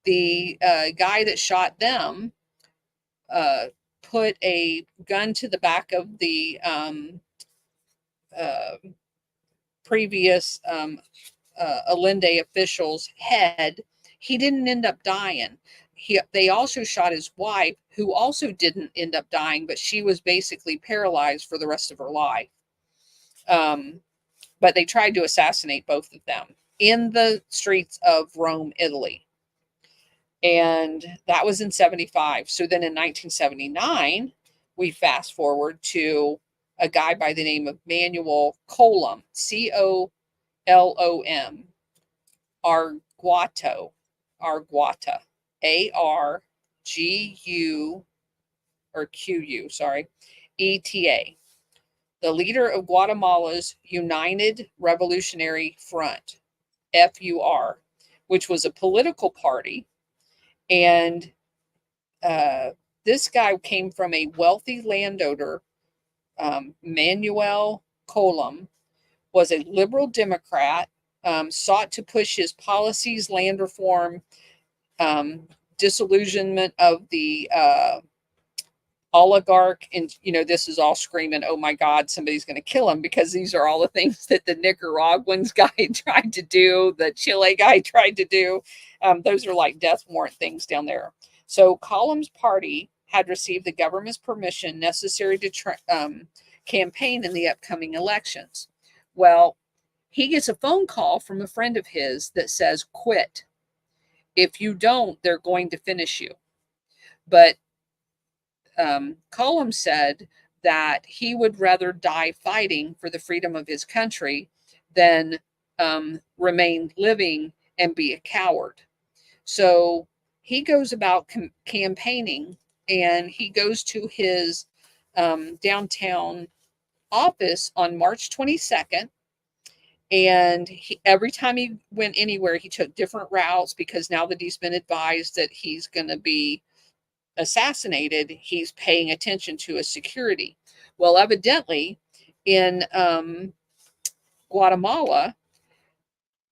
The guy that shot them put a gun to the back of the previous Allende official's head. He didn't end up dying. They also shot his wife, who also didn't end up dying, but she was basically paralyzed for the rest of her life. But they tried to assassinate both of them in the streets of Rome, Italy. And that was in 75. So then in 1979, we fast forward to a guy by the name of Manuel Colom, Colom, Arguata, ETA, the leader of Guatemala's United Revolutionary Front, FUR, which was a political party. And this guy came from a wealthy landowner. Manuel Colom was a liberal Democrat, sought to push his policies, land reform, disillusionment of the oligarch. And, this is all screaming, oh my God, somebody's going to kill him, because these are all the things that the Nicaraguans guy tried to do, the Chile guy tried to do. Those are like death warrant things down there. So Colom's party had received the government's permission necessary to campaign in the upcoming elections. Well, he gets a phone call from a friend of his that says, quit. If you don't, they're going to finish you. But Colom said that he would rather die fighting for the freedom of his country than remain living and be a coward. So he goes about campaigning, and he goes to his downtown office on March 22nd. And every time he went anywhere, he took different routes, because now that he's been advised that he's going to be assassinated, he's paying attention to his security. Well, evidently in Guatemala,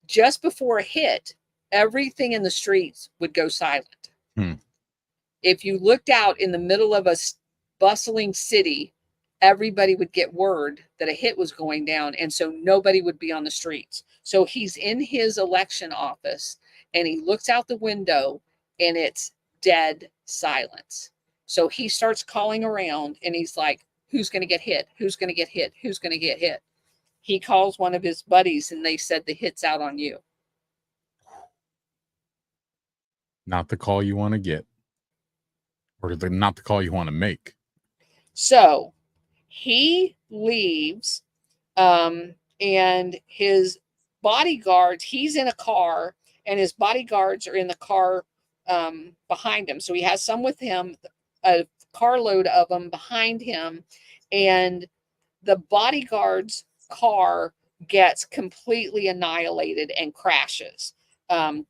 just before a hit, everything in the streets would go silent. If you looked out in the middle of a bustling city, everybody would get word that a hit was going down, and so nobody would be on the streets. So he's in his election office, and he looks out the window, and it's dead silence. So he starts calling around, and he's like, who's going to get hit? Who's going to get hit? Who's going to get hit? He calls one of his buddies, and they said, the hit's out on you. Not the call you want to get, or not the call you want to make. So he leaves, and his bodyguards, he's in a car, and his bodyguards are in the car behind him. So he has some with him, a carload of them behind him, and the bodyguard's car gets completely annihilated and crashes.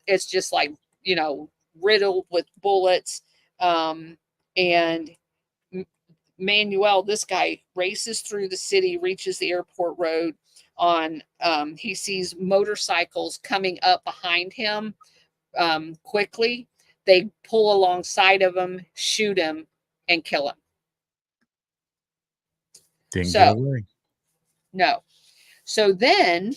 It's just like, riddled with bullets. And Manuel, this guy, races through the city, reaches the airport road. He sees motorcycles coming up behind him quickly. They pull alongside of him, shoot him, and kill him. Didn't get away. No. So then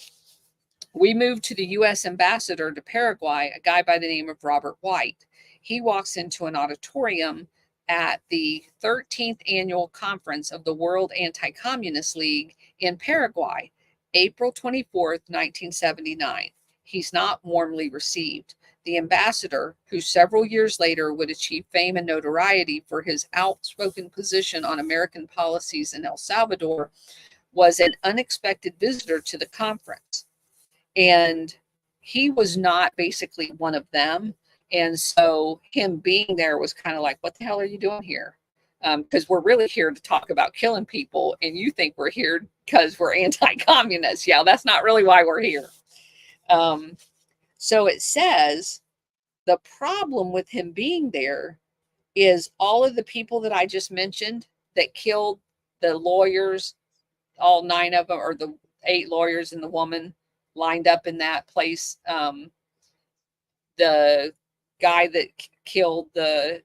we move to the U.S. ambassador to Paraguay, a guy by the name of Robert White. He walks into an auditorium at the 13th annual conference of the World Anti-Communist League in Paraguay, April 24th, 1979. He's not warmly received. The ambassador, who several years later would achieve fame and notoriety for his outspoken position on American policies in El Salvador, was an unexpected visitor to the conference. And he was not basically one of them. And so him being there was kind of like, what the hell are you doing here? Because we're really here to talk about killing people, and you think we're here because we're anti-communist. Yeah, that's not really why we're here. So it says the problem with him being there is all of the people that I just mentioned that killed the lawyers, all 9 of them, or the 8 lawyers and the woman lined up in that place. The guy that killed the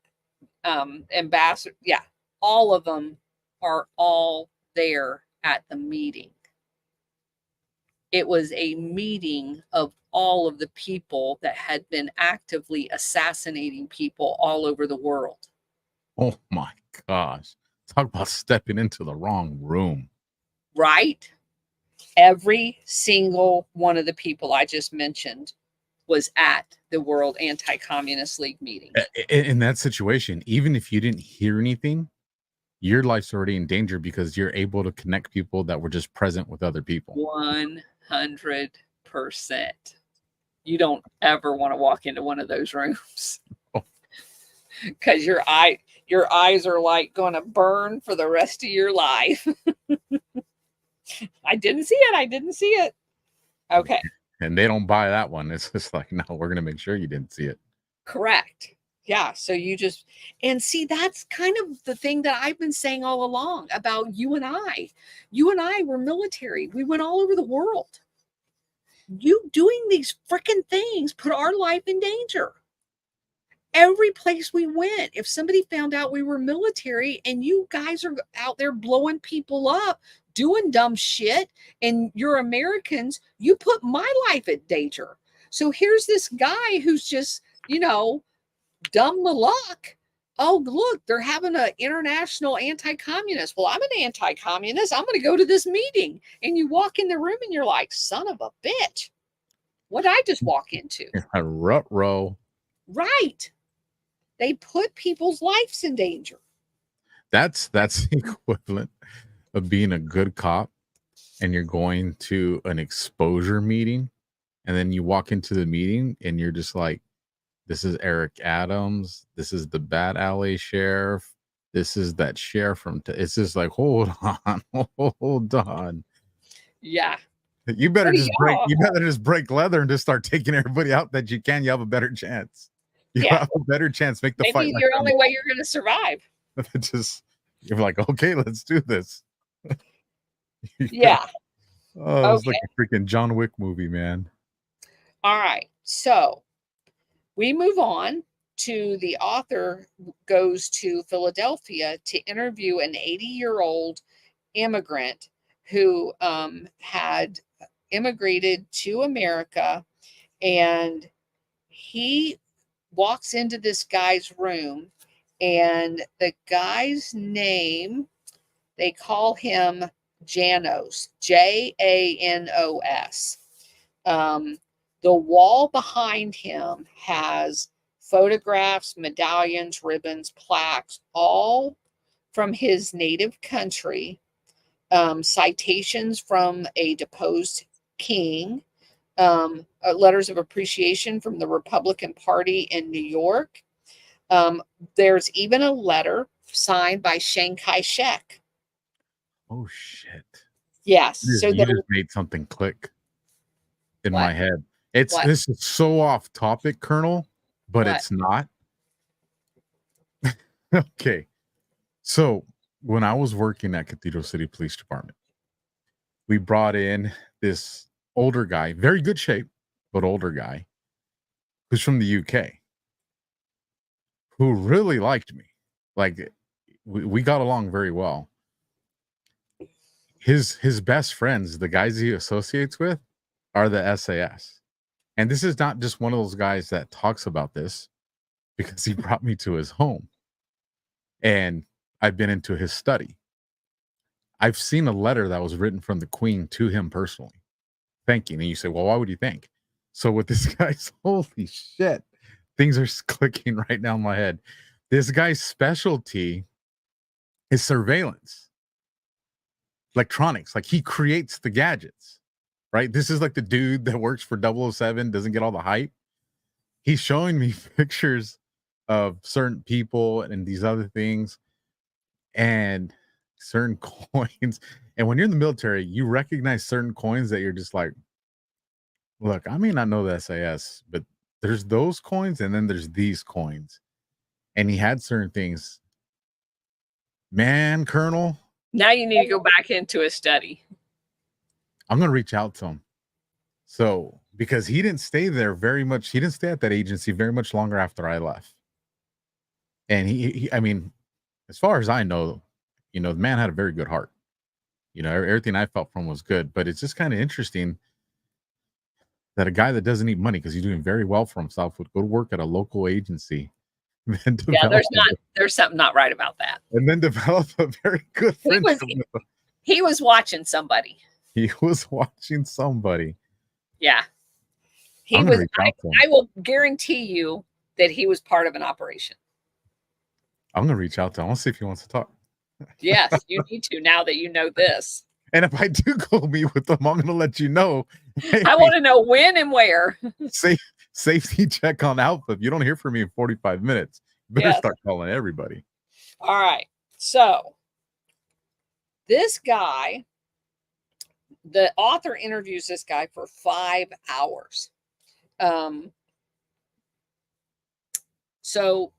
ambassador. Yeah, all of them are all there at the meeting. It was a meeting of all of the people that had been actively assassinating people all over the world. Oh my gosh. Talk about stepping into the wrong room. Right? Every single one of the people I just mentioned was at the World Anti-Communist League meeting. In that situation, even if you didn't hear anything, your life's already in danger because you're able to connect people that were just present with other people. 100%. You don't ever want to walk into one of those rooms because your eyes are like going to burn for the rest of your life. I didn't see it. Okay. And they don't buy that one. It's just like, no, we're going to make sure you didn't see it. Correct. Yeah. So and see, that's kind of the thing that I've been saying all along about you and I. You and I were military. We went all over the world. You doing these freaking things put our life in danger. Every place we went, if somebody found out we were military and you guys are out there blowing people up, doing dumb shit, and you're Americans, you put my life at danger. So here's this guy who's just, dumb the luck. Oh, look, they're having an international anti-communist. Well, I'm an anti-communist. I'm going to go to this meeting. And you walk in the room and you're like, son of a bitch. What did I just walk into? A rut row. Right. They put people's lives in danger. That's the equivalent of being a good cop and you're going to an exposure meeting and then you walk into the meeting and you're just like, This is Eric Adams. This is the Bat Alley sheriff. This is that sheriff from. It's just like, hold on, hold on. Yeah. You better What do just break. y'all- You better just break leather and just start taking everybody out that you can. You have a better chance. You Yeah. have a better chance. Make the Maybe fight. your only way you're going to survive. Just you're like, okay, let's do this. Yeah. Oh, it's like a freaking John Wick movie, man. All right. So we move on to the author goes to Philadelphia to interview an 80-year-old immigrant who had immigrated to America, and he walks into this guy's room, and the guy's name, they call him Janos, Janos. The wall behind him has photographs, medallions, ribbons, plaques, all from his native country, citations from a deposed king, letters of appreciation from the Republican Party in New York. There's even a letter signed by Chiang Kai-shek. Oh shit! Yes. So you just made something click in my head. This is so off topic, Colonel, but it's not. Okay. So when I was working at Cathedral City Police Department, we brought in this older guy, very good shape, but older guy, who's from the UK, who really liked me. Like we got along very well. His best friends, the guys he associates with, are the SAS. And this is not just one of those guys that talks about this, because he brought me to his home. And I've been into his study. I've seen a letter that was written from the Queen to him personally, thanking. And you say, well, why would you thank? So with this guy's, holy shit, things are clicking right now in my head. This guy's specialty is surveillance, electronics. Like, he creates the gadgets, right? This is like the dude that works for 007, doesn't get all the hype. He's showing me pictures of certain people and these other things and certain coins. And when you're in the military, you recognize certain coins that you're just like, look, I may not know the SAS, but there's those coins and then there's these coins. And he had certain things. Man, Colonel. Now you need to go back into his study. I'm going to reach out to him. So, because he didn't stay there very much. He didn't stay at that agency very much longer after I left. And he I mean, as far as I know, you know, the man had a very good heart. You know, everything I felt from was good. But it's just kind of interesting that a guy that doesn't need money because he's doing very well for himself would go to work at a local agency. Yeah, there's something not right about that. And then develop a very good friendship. He was watching somebody. He was watching somebody. Yeah. He was. I will guarantee you that he was part of an operation. I'm going to reach out to him. I want to see if he wants to talk. Yes, you need to now that you know this. And if I do go meet with them, I'm going to let you know. Hey, I want to know when and where. Safety check on Alpha. If you don't hear from me in 45 minutes, you better start calling everybody. All right. So this guy, the author interviews this guy for 5 hours. So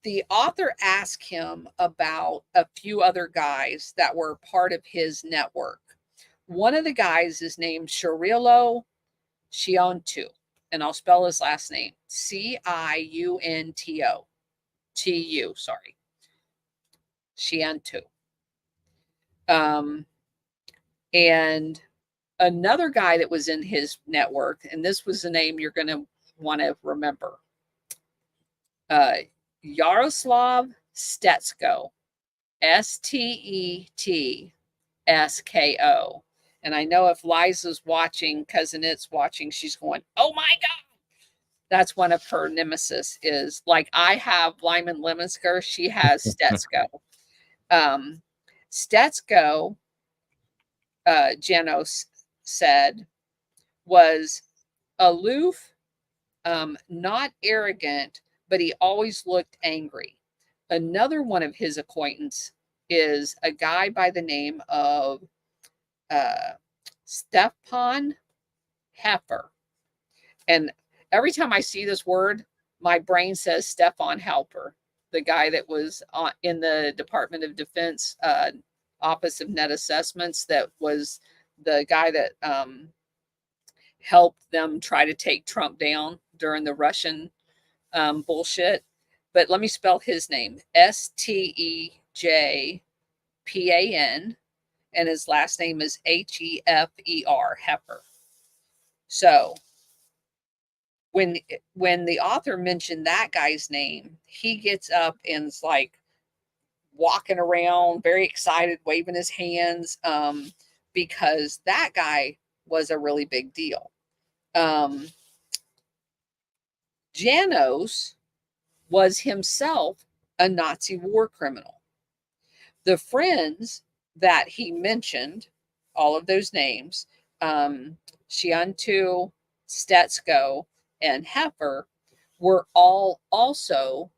the author asked him about a few other guys that were part of his network. One of the guys is named Cirilo Ciunto, and I'll spell his last name, Ciunto. Sorry. Ciunto. And another guy that was in his network, and this was the name you're going to want to remember, Yaroslav Stetsko, Stetsko. And I know if Liza's watching, Cousin It's watching, she's going, oh my God. That's one of her nemesis is like I have Lyman Lemonsker. She has Stetsko. Stetsko, Janos said, was aloof not arrogant, but he always looked angry. Another one of his acquaintance is a guy by the name of Stefan Heffer. And every time I see this word, my brain says Stefan Halper, the guy that was in the Department of Defense Office of Net Assessments, that was the guy that helped them try to take Trump down during the Russian bullshit. But let me spell his name: Stejpan, and his last name is Heffer, Heffer. So when the author mentioned that guy's name, he gets up and is like walking around very excited, waving his hands, because that guy was a really big deal. Janos was himself a Nazi war criminal. The friends that he mentioned, all of those names, Shiantu, Stetsko, and Heffer, were all also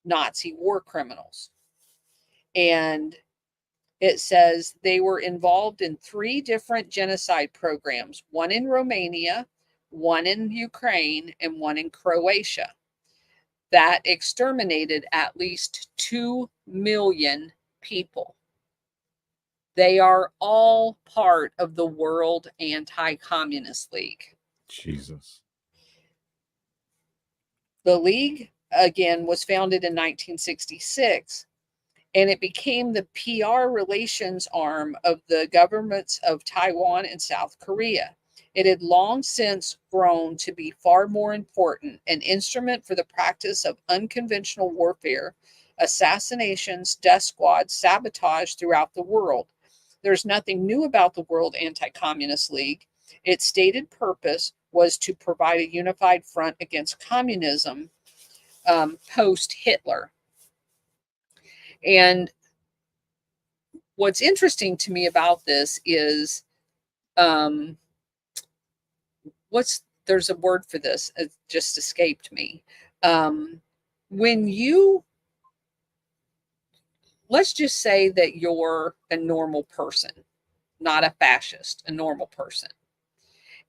Nazi war criminals. And it says they were involved in 3 different genocide programs, one in Romania, one in Ukraine, and one in Croatia, that exterminated at least 2 million people. They are all part of the World Anti-Communist League. Jesus. The League, again, was founded in 1966, and it became the PR relations arm of the governments of Taiwan and South Korea. It had long since grown to be far more important, an instrument for the practice of unconventional warfare, assassinations, death squads, sabotage throughout the world. There's nothing new about the World Anti-Communist League. Its stated purpose was to provide a unified front against communism post-Hitler. And what's interesting to me about this is, there's a word for this, it just escaped me. When you, let's just say that you're a normal person, not a fascist, a normal person,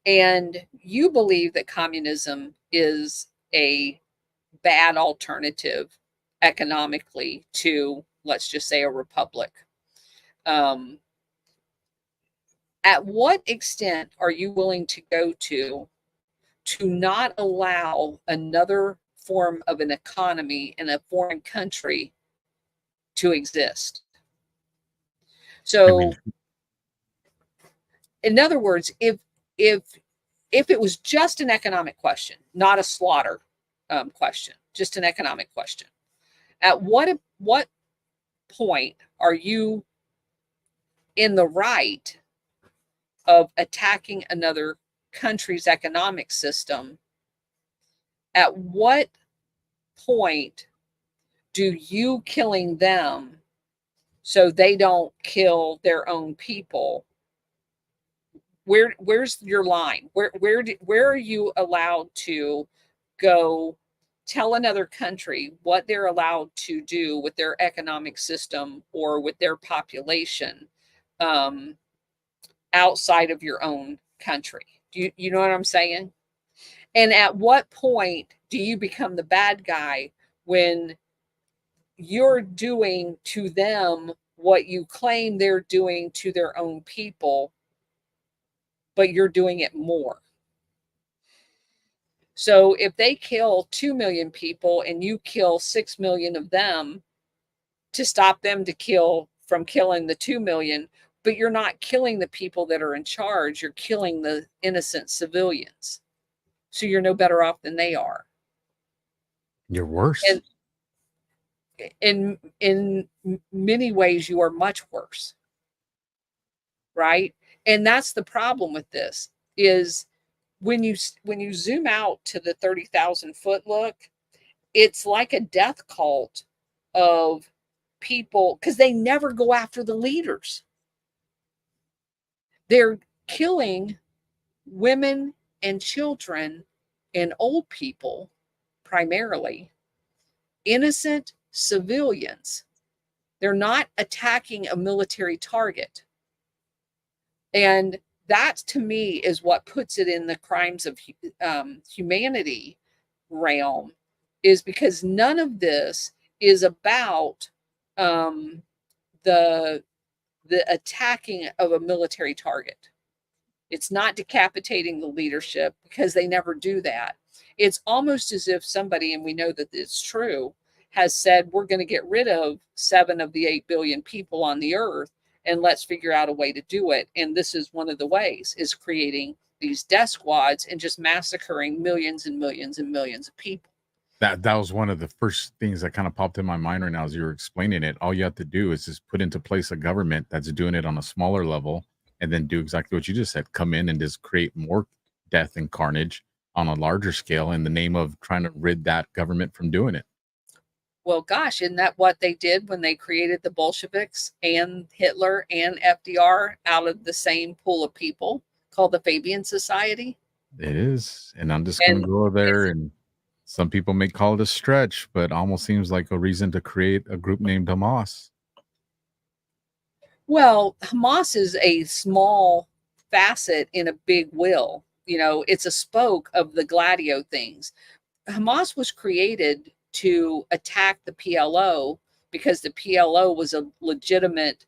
and you believe that communism is a bad alternative economically to, let's just say, a republic. At what extent are you willing to go to not allow another form of an economy in a foreign country to exist? So, in other words, if it was just an economic question, not a slaughter question, just an economic question, at what point are you in the right of attacking another country's economic system? At what point do you killing them so they don't kill their own people? Where's your line? Where are you allowed to go tell another country what they're allowed to do with their economic system or with their population outside of your own country? You know what I'm saying? And at what point do you become the bad guy when you're doing to them what you claim they're doing to their own people, but you're doing it more? So if they kill 2 million people and you kill 6 million of them to stop them from killing the 2 million, but you're not killing the people that are in charge, you're killing the innocent civilians. So you're no better off than they are. You're worse. And in many ways, you are much worse. Right? And that's the problem with this, is when you zoom out to the 30,000 foot look, it's like a death cult of people, because they never go after the leaders. They're killing women and children and old people, primarily, innocent civilians. They're not attacking a military target. And that, to me, is what puts it in the crimes of humanity realm, is because none of this is about the attacking of a military target. It's not decapitating the leadership, because they never do that. It's almost as if somebody, and we know that it's true, has said, we're going to get rid of 7 of the 8 billion people on the earth, and let's figure out a way to do it. And this is one of the ways, is creating these death squads and just massacring millions and millions and millions of people. That was one of the first things that kind of popped in my mind right now as you were explaining it. All you have to do is just put into place a government that's doing it on a smaller level, and then do exactly what you just said. Come in and just create more death and carnage on a larger scale in the name of trying to rid that government from doing it. Well, gosh, isn't that what they did when they created the Bolsheviks and Hitler and FDR out of the same pool of people, called the Fabian Society? It is. And I'm just going to go there, and some people may call it a stretch, but almost seems like a reason to create a group named Hamas. Well, Hamas is a small facet in a big wheel. You know, it's a spoke of the Gladio things. Hamas was created to attack the PLO, because the PLO was a legitimate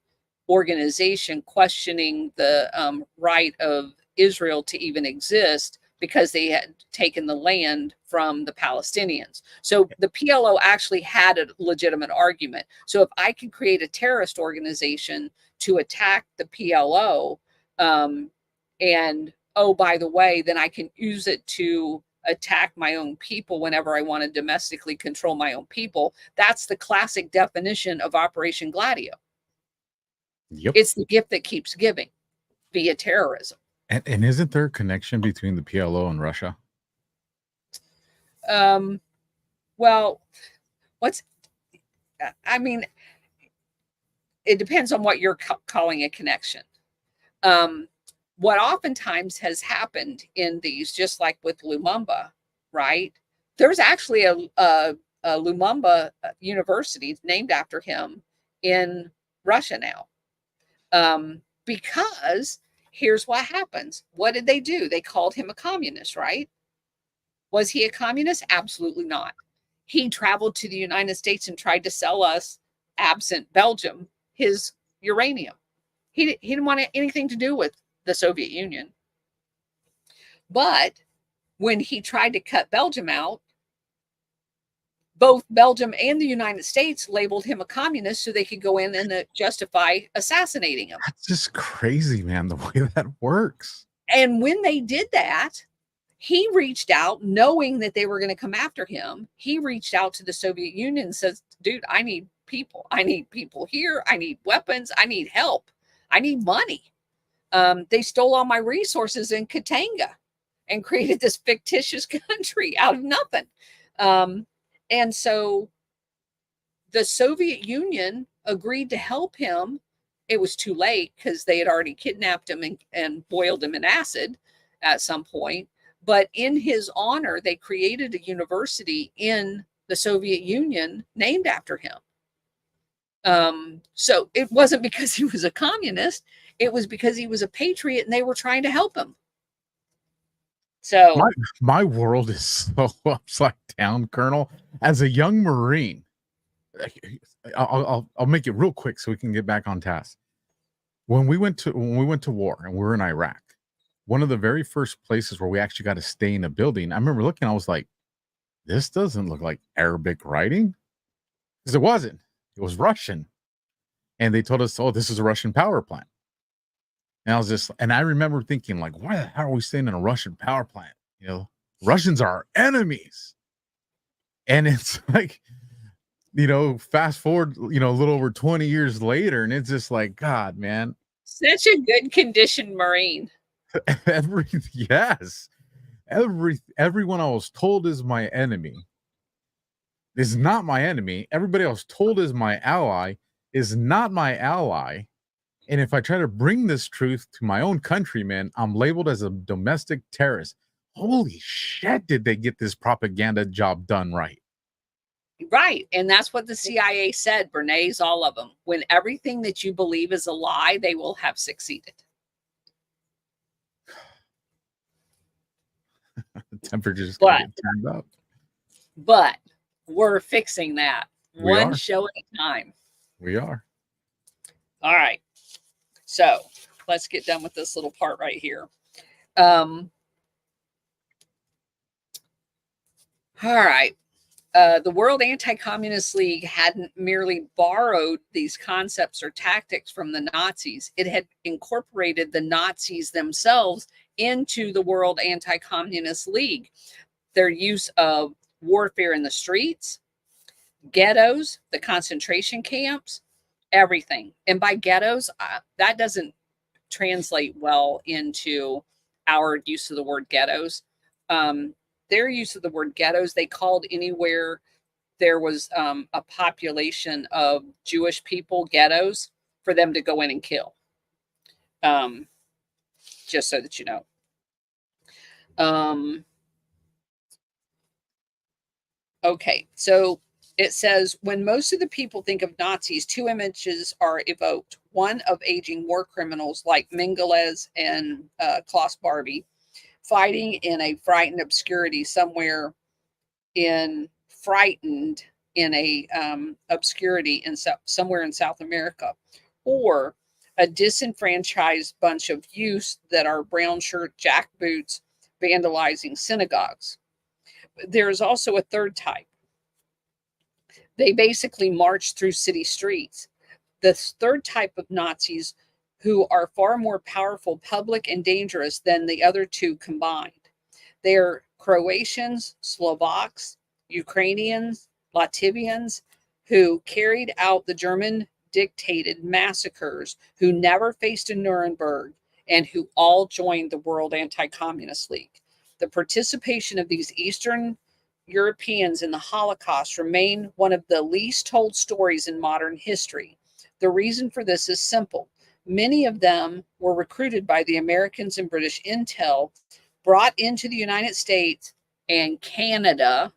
organization questioning the right of Israel to even exist, because they had taken the land from the Palestinians. So the PLO actually had a legitimate argument. So if I can create a terrorist organization to attack the PLO, and oh, by the way, then I can use it to attack my own people whenever I want to domestically control my own people. That's the classic definition of Operation Gladio. Yep. It's the gift that keeps giving via terrorism. And isn't there a connection between the PLO and Russia? Well, I mean, it depends on what you're calling a connection. What oftentimes has happened in these, just like with Lumumba, right? There's actually a Lumumba University named after him in Russia now. Because here's what happens. What did they do? They called him a communist, right? Was he a communist? Absolutely not. He traveled to the United States and tried to sell us, absent Belgium, his uranium. He didn't want anything to do with the Soviet Union. But when he tried to cut Belgium out, both Belgium and the United States labeled him a communist so they could go in and justify assassinating him. That's just crazy, man, the way that works. And when they did that, he reached out, knowing that they were going to come after him. He reached out to the Soviet Union and says, dude, I need people. I need people here. I need weapons. I need help. I need money. They stole all my resources in Katanga and created this fictitious country out of nothing. And so the Soviet Union agreed to help him. It was too late, because they had already kidnapped him and boiled him in acid at some point. But in his honor, they created a university in the Soviet Union named after him. So it wasn't because he was a communist. It was because he was a patriot and they were trying to help him. So my world is so upside down, Colonel. As a young Marine, I'll make it real quick so we can get back on task. When we went to war and we were in Iraq, one of the very first places where we actually got to stay in a building, I remember looking, I was like, this doesn't look like Arabic writing, because it wasn't. It was Russian. And they told us, oh, this is a Russian power plant. And I remember thinking, like, why the hell are we staying in a Russian power plant? You know, Russians are our enemies. And it's like, you know, fast forward, you know, a little over 20 years later, and it's just like, God, man. Such a good conditioned Marine. Everyone I was told is my enemy is not my enemy. Everybody I was told is my ally is not my ally. And if I try to bring this truth to my own countrymen, I'm labeled as a domestic terrorist. holy shit, did they get this propaganda job done right? Right. And that's what the CIA said, Bernays, all of them. When everything that you believe is a lie, they will have succeeded. The temperature's going to get turned up. But we're fixing that We one are. show at a time. We are. All right. So let's get done with this little part right here. All right. The World Anti-Communist League hadn't merely borrowed these concepts or tactics from the Nazis. It had incorporated the Nazis themselves into the World Anti-Communist League. Their use of warfare in the streets, ghettos, the concentration camps, everything. And by ghettos, that doesn't translate well into our use of the word ghettos. Their use of the word ghettos, they called anywhere there was a population of Jewish people ghettos for them to go in and kill. Just so that you know. Okay, so it says, when most of the people think of Nazis, two images are evoked. One of aging war criminals like Mengele and Klaus Barbie, fighting in a frightened obscurity somewhere frightened in a obscurity somewhere in South America, or a disenfranchised bunch of youths that are brown shirt jackboots vandalizing synagogues. There's also a third type. They basically march through city streets. The third type of Nazis, who are far more powerful, public, and dangerous than the other two combined. They're Croatians, Slovaks, Ukrainians, Latvians, who carried out the German-dictated massacres, who never faced a Nuremberg, and who all joined the World Anti-Communist League. The participation of these Eastern Europeans in the Holocaust remain one of the least told stories in modern history. The reason for this is simple. Many of them were recruited by the Americans and British intel, brought into the United States and Canada,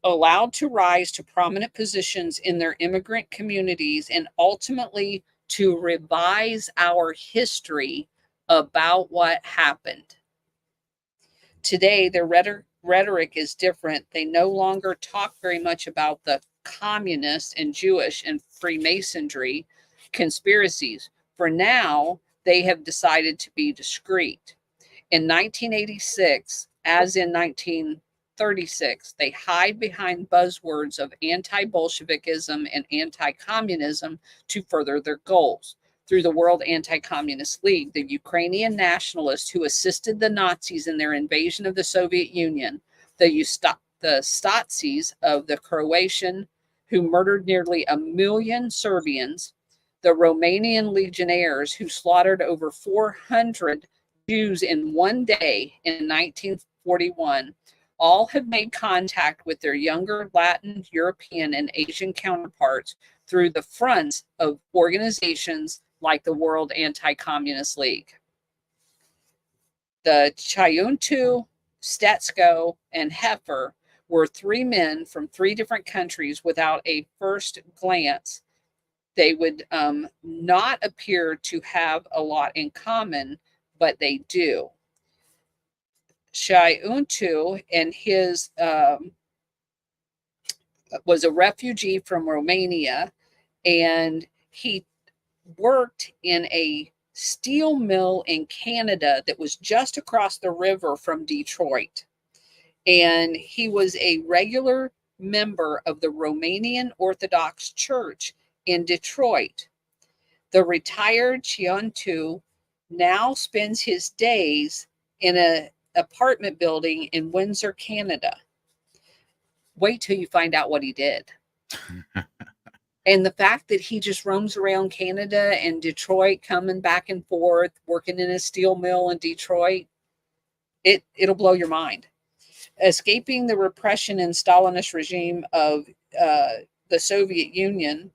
allowed to rise to prominent positions in their immigrant communities, and ultimately to revise our history about what happened. Today, their rhetoric is different. They no longer talk very much about the communist and Jewish and Freemasonry conspiracies. For now, they have decided to be discreet. In 1986, as in 1936, they hide behind buzzwords of anti-Bolshevikism and anti-communism to further their goals. Through the World Anti-Communist League, the Ukrainian nationalists who assisted the Nazis in their invasion of the Soviet Union, the Stasi's of the Croatian, who murdered nearly 1 million Serbians, the Romanian legionnaires who slaughtered over 400 Jews in one day in 1941, all have made contact with their younger Latin, European, and Asian counterparts through the fronts of organizations like the World Anti-Communist League. The Chayuntu, Stetsko, and Heifer were three men from three different countries. Without a first glance, they would not appear to have a lot in common, but they do. Chayuntu and his was a refugee from Romania, and he worked in a steel mill in Canada that was just across the river from Detroit. And he was a regular member of the Romanian Orthodox Church in Detroit. The retired Chayuntu now spends his days in an apartment building in Windsor, Canada. Wait till you find out what he did. And the fact that he just roams around Canada and Detroit, coming back and forth, working in a steel mill in Detroit, it'll blow your mind. Escaping the repression and Stalinist regime of the Soviet Union,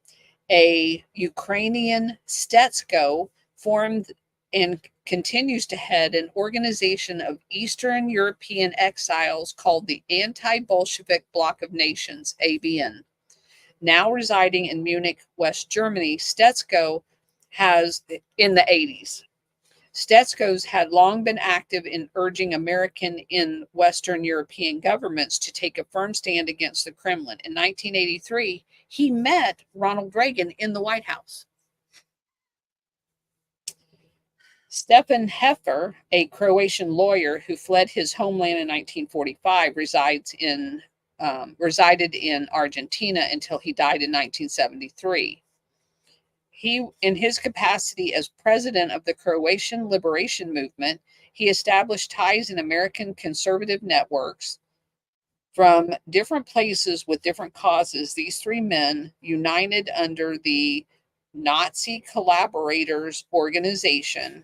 a Ukrainian Stetsko formed and continues to head an organization of Eastern European exiles called the Anti-Bolshevik Bloc of Nations, ABN. Now residing in Munich, West Germany, Stetsko has, in the 80s, Stetsko's had long been active in urging American and Western European governments to take a firm stand against the Kremlin. In 1983, he met Ronald Reagan in the White House. Stefan Heffer, a Croatian lawyer who fled his homeland in 1945, resided in Argentina until he died in 1973. He, in his capacity as president of the Croatian Liberation Movement, he established ties in American conservative networks from different places with different causes. These three men united under the Nazi Collaborators Organization.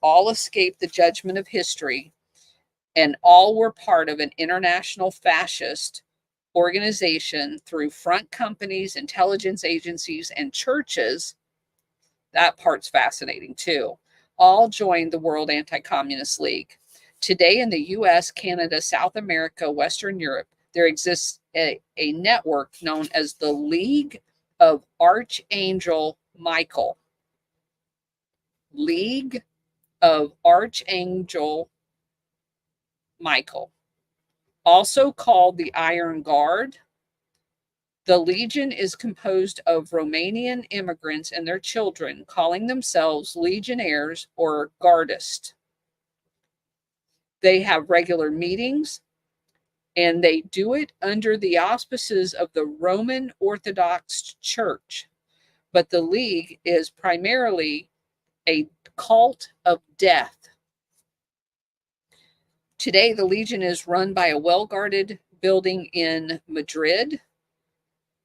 All escaped the judgment of history, and all were part of an international fascist organization through front companies, intelligence agencies, and churches. That part's fascinating too. All joined the World Anti-Communist League. Today in the US, Canada, South America, Western Europe, there exists a network known as the League of Archangel Michael. League of Archangel Michael, also called the Iron Guard. The Legion is composed of Romanian immigrants and their children, calling themselves Legionnaires or Gardists. They have regular meetings, and they do it under the auspices of the Roman Orthodox Church. But the League is primarily a cult of death. Today, the Legion is run by a well-guarded building in Madrid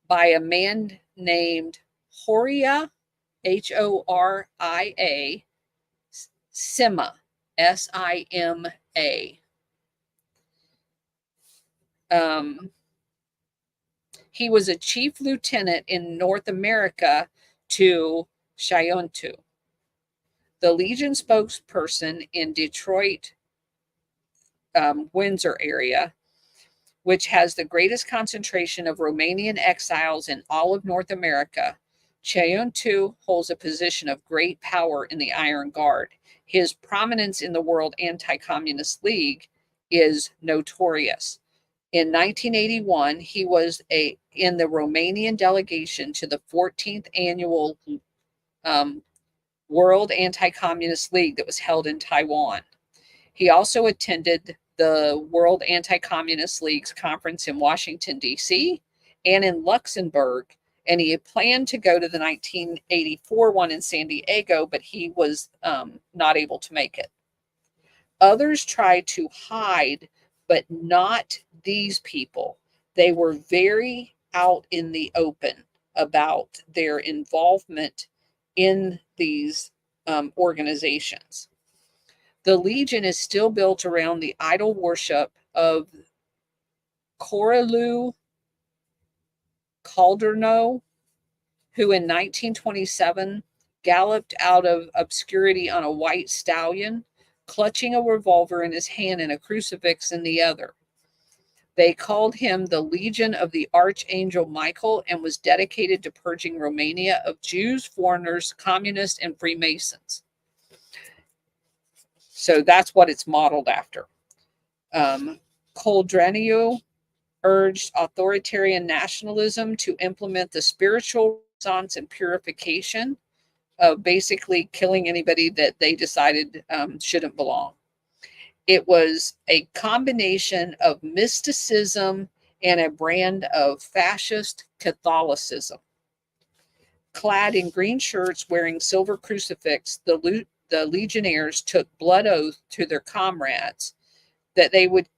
by a man named Horia, Horia, Sima, S-I-M-A. He was a chief lieutenant in North America to Shayontu. The Legion spokesperson in Detroit, Windsor area, which has the greatest concentration of Romanian exiles in all of North America. Shayontu holds a position of great power in the Iron Guard. His prominence in the World Anti-Communist League is notorious. In 1981, he was in the Romanian delegation to the 14th annual World Anti-Communist League that was held in Taiwan. He also attended the World Anti-Communist League's conference in Washington, D.C. and in Luxembourg, and he had planned to go to the 1984 one in San Diego, but he was not able to make it. Others tried to hide, but not these people. They were very out in the open about their involvement in these organizations. The Legion is still built around the idol worship of Corelu Calderno, who in 1927 galloped out of obscurity on a white stallion, clutching a revolver in his hand and a crucifix in the other. They called him the Legion of the Archangel Michael and was dedicated to purging Romania of Jews, foreigners, communists, and Freemasons. So that's what it's modeled after. Coldrenio urged authoritarian nationalism to implement the spiritual renaissance and purification of basically killing anybody that they decided shouldn't belong. It was a combination of mysticism and a brand of fascist Catholicism. Clad in green shirts, wearing silver crucifix, the legionnaires took blood oath to their comrades that they would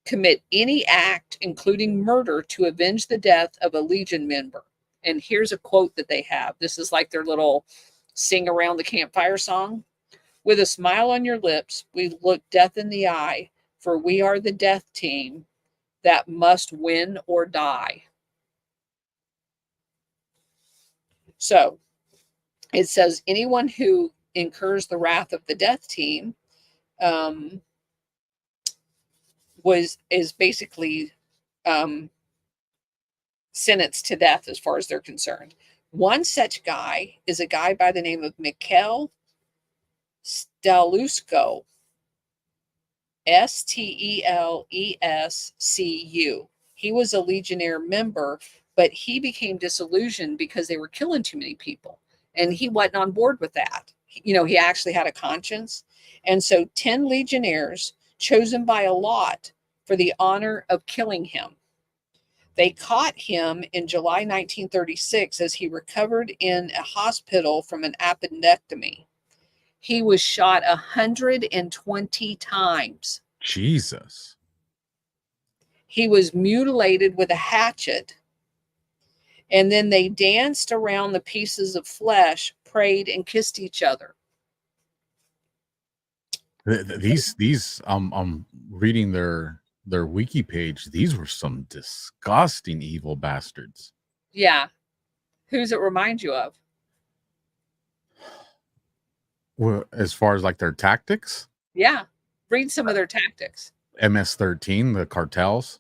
commit any act, including murder, to avenge the death of a Legion member. And here's a quote that they have. This is like their little sing around the campfire song. With a smile on your lips, we look death in the eye, for we are the death team that must win or die. So it says anyone who incurs the wrath of the death team is basically sentenced to death as far as they're concerned. One such guy is a guy by the name of Mikhail Steluscu, Stelescu. He was a Legionnaire member, but he became disillusioned because they were killing too many people. And he wasn't on board with that. He actually had a conscience. And so 10 Legionnaires chosen by a lot for the honor of killing him. They caught him in July 1936 as he recovered in a hospital from an appendectomy. He was shot 120 times. Jesus. He was mutilated with a hatchet. And then they danced around the pieces of flesh, prayed, and kissed each other. These I'm reading their wiki page. These were some disgusting evil bastards. Yeah. Who's it remind you of? Well, as far as like their tactics? Yeah. Read some of their tactics. MS-13, the cartels.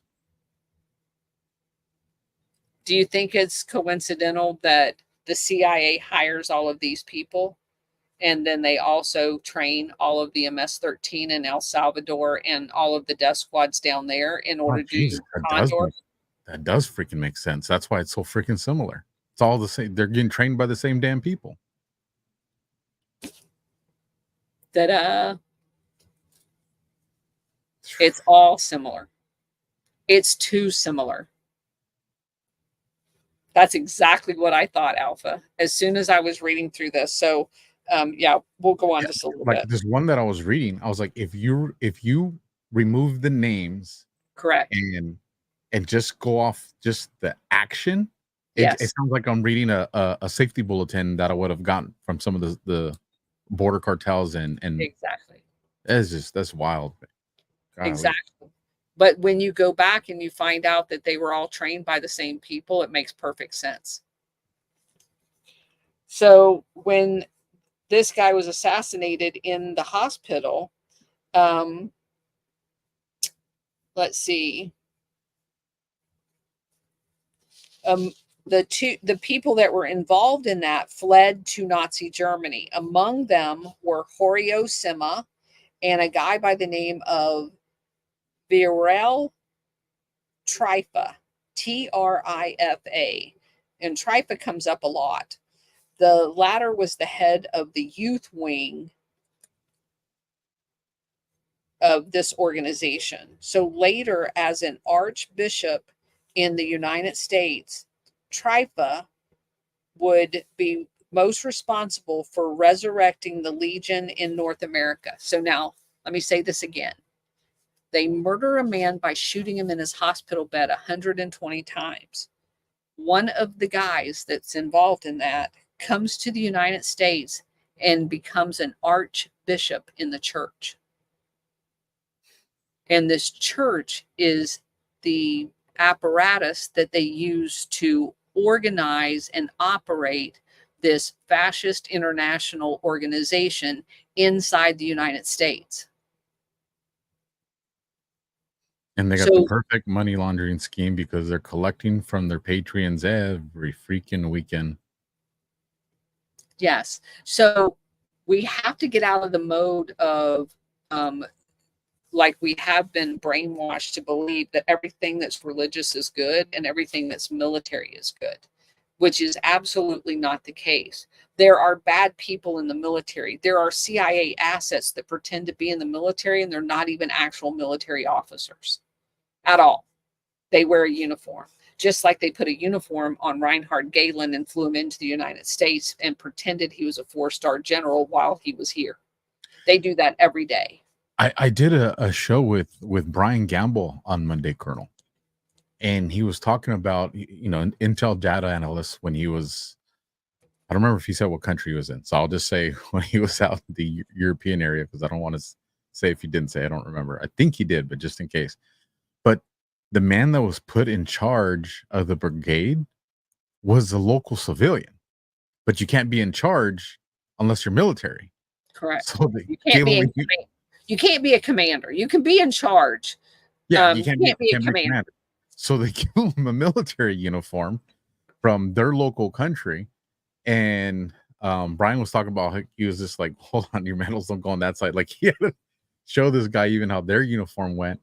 Do you think it's coincidental that the CIA hires all of these people and then they also train all of the MS-13 in El Salvador and all of the death squads down there in order to do Condor? That does freaking make sense. That's why it's so freaking similar. It's all the same. They're getting trained by the same damn people. Ta-da. It's all similar. It's too similar. That's exactly what I thought, Alpha, as soon as I was reading through this. So, yeah, we'll go on just a little bit. This one that I was reading, I was like, if you remove the names, correct, and just go off just the action, yes. It sounds like I'm reading a safety bulletin that I would have gotten from some of the border cartels and exactly. That's wild. Golly. Exactly. But when you go back and you find out that they were all trained by the same people, it makes perfect sense. So when this guy was assassinated in the hospital, let's see. The people that were involved in that fled to Nazi Germany. Among them were Horio Sima and a guy by the name of Viorel Trifa, Trifa, and Trifa comes up a lot. The latter was the head of the youth wing of this organization. So later, as an archbishop in the United States, Trifa would be most responsible for resurrecting the Legion in North America. So now, let me say this again. They murder a man by shooting him in his hospital bed 120 times. One of the guys that's involved in that comes to the United States and becomes an archbishop in the church. And this church is the apparatus that they use to organize and operate this fascist international organization inside the United States. And they got the perfect money laundering scheme because they're collecting from their Patreons every freaking weekend. Yes. So we have to get out of the mode of like we have been brainwashed to believe that everything that's religious is good and everything that's military is good, which is absolutely not the case. There are bad people in the military. There are CIA assets that pretend to be in the military and they're not even actual military officers at all. They wear a uniform, just like they put a uniform on Reinhard Gehlen and flew him into the United States and pretended he was a 4-star general while he was here. They do that every day. I did a show with Brian Gamble on Monday, Colonel, and he was talking about, Intel data analyst when he was, I don't remember if he said what country he was in. So I'll just say when he was out in the European area, because I don't want to say if he didn't say, I don't remember. I think he did, but just in case. But the man that was put in charge of the brigade was a local civilian, but you can't be in charge unless you're military. Correct. So they You gave can't be him in you can't be a commander. You can be in charge. yeah, You can't be a can't be commander. commander. So they give him a military uniform from their local country. And Brian was talking about how he was just like, hold on, your medals don't go on that side. Like he had to show this guy even how their uniform went.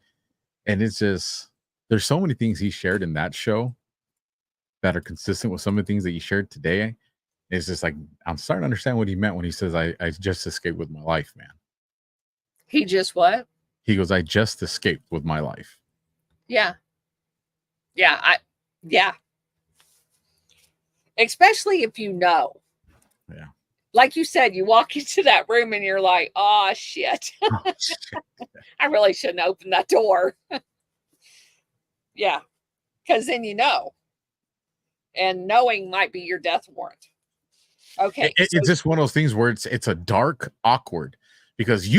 And it's just there's so many things he shared in that show that are consistent with some of the things that he shared today. It's just like I'm starting to understand what he meant when he says I just escaped with my life, man. He just what? He goes, I just escaped with my life. Yeah. Yeah. Especially if you know. Yeah. Like you said, you walk into that room and you're like, oh shit. Oh, shit. I really shouldn't open that door. Yeah. Because then you know. And knowing might be your death warrant. Okay. It's just one of those things where it's a dark, awkward, because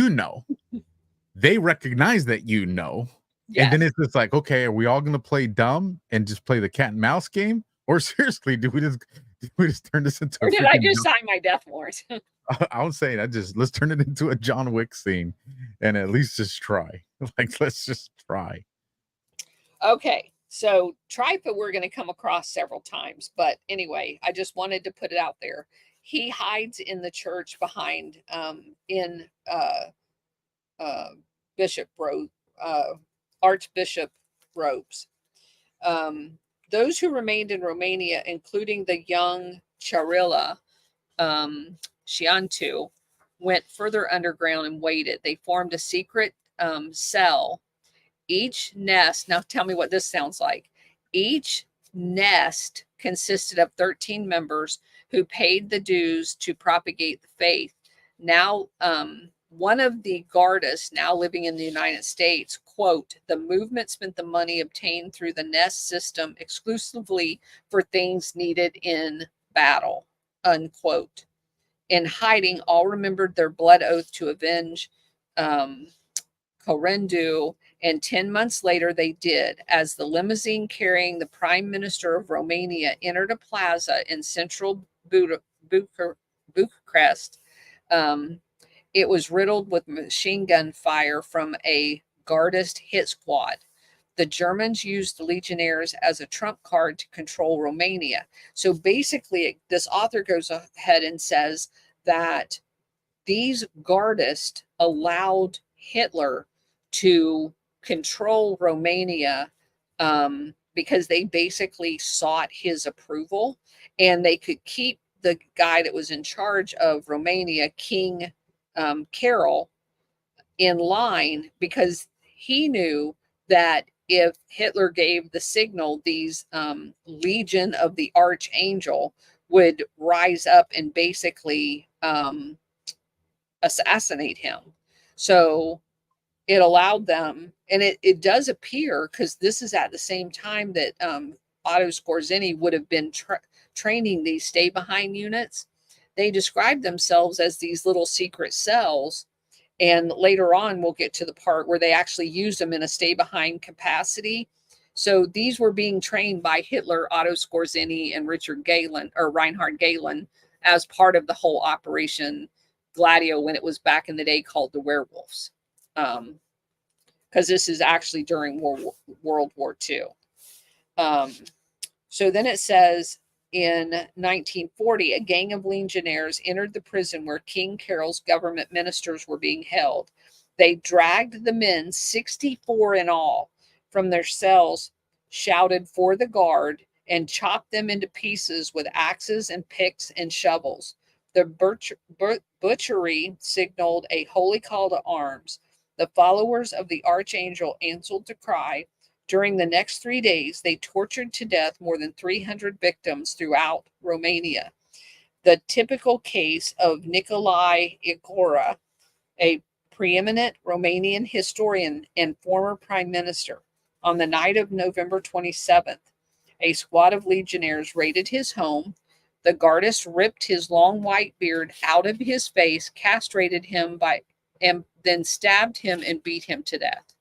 they recognize that yes. and then it's just like, okay, are we all gonna play dumb and just play the cat and mouse game? Or seriously, do we just turn this into or did I just sign my death warrant? I was saying let's turn it into a John Wick scene and at least just try. Like let's just try. Okay. So Tripa we're going to come across several times, but anyway, I just wanted to put it out there. He hides in the church behind bishop robe, archbishop robes. Those who remained in Romania, including the young Charila Shiantu, went further underground and waited. They formed a secret cell. Each nest, now tell me what this sounds like. Each nest consisted of 13 members who paid the dues to propagate the faith. Now, one of the Gardists, now living in the United States, quote, the movement spent the money obtained through the nest system exclusively for things needed in battle, unquote. In hiding, all remembered their blood oath to avenge Corendu, and 10 months later they did, as the limousine carrying the Prime Minister of Romania entered a plaza in central Bucharest. It was riddled with machine gun fire from a Gardist hit squad. The Germans used the legionnaires as a trump card to control Romania. So basically, this author goes ahead and says that these Gardists allowed Hitler to control Romania because they basically sought his approval, and they could keep the guy that was in charge of Romania, King Carol, in line because he knew that if Hitler gave the signal, these Legion of the Archangel would rise up and basically assassinate him. So it allowed them, and it does appear, because this is at the same time that Otto Skorzeny would have been training these stay-behind units. They described themselves as these little secret cells, and later on we'll get to the part where they actually used them in a stay-behind capacity. So these were being trained by Hitler, Otto Skorzeny, and Reinhard Galen as part of the whole Operation Gladio, when it was back in the day called the Werewolves. Because this is actually during World War II. So then it says, in 1940, a gang of legionnaires entered the prison where King Carol's government ministers were being held. They dragged the men, 64 in all, from their cells, shouted for the guard, and chopped them into pieces with axes and picks and shovels. The butchery signaled a holy call to arms. The followers of the Archangel answered the cry. During the next 3 days, they tortured to death more than 300 victims throughout Romania. The typical case of Nicolae Igora, a preeminent Romanian historian and former prime minister. On the night of November 27th, a squad of legionnaires raided his home. The Gardists ripped his long white beard out of his face, castrated him and then stabbed him and beat him to death.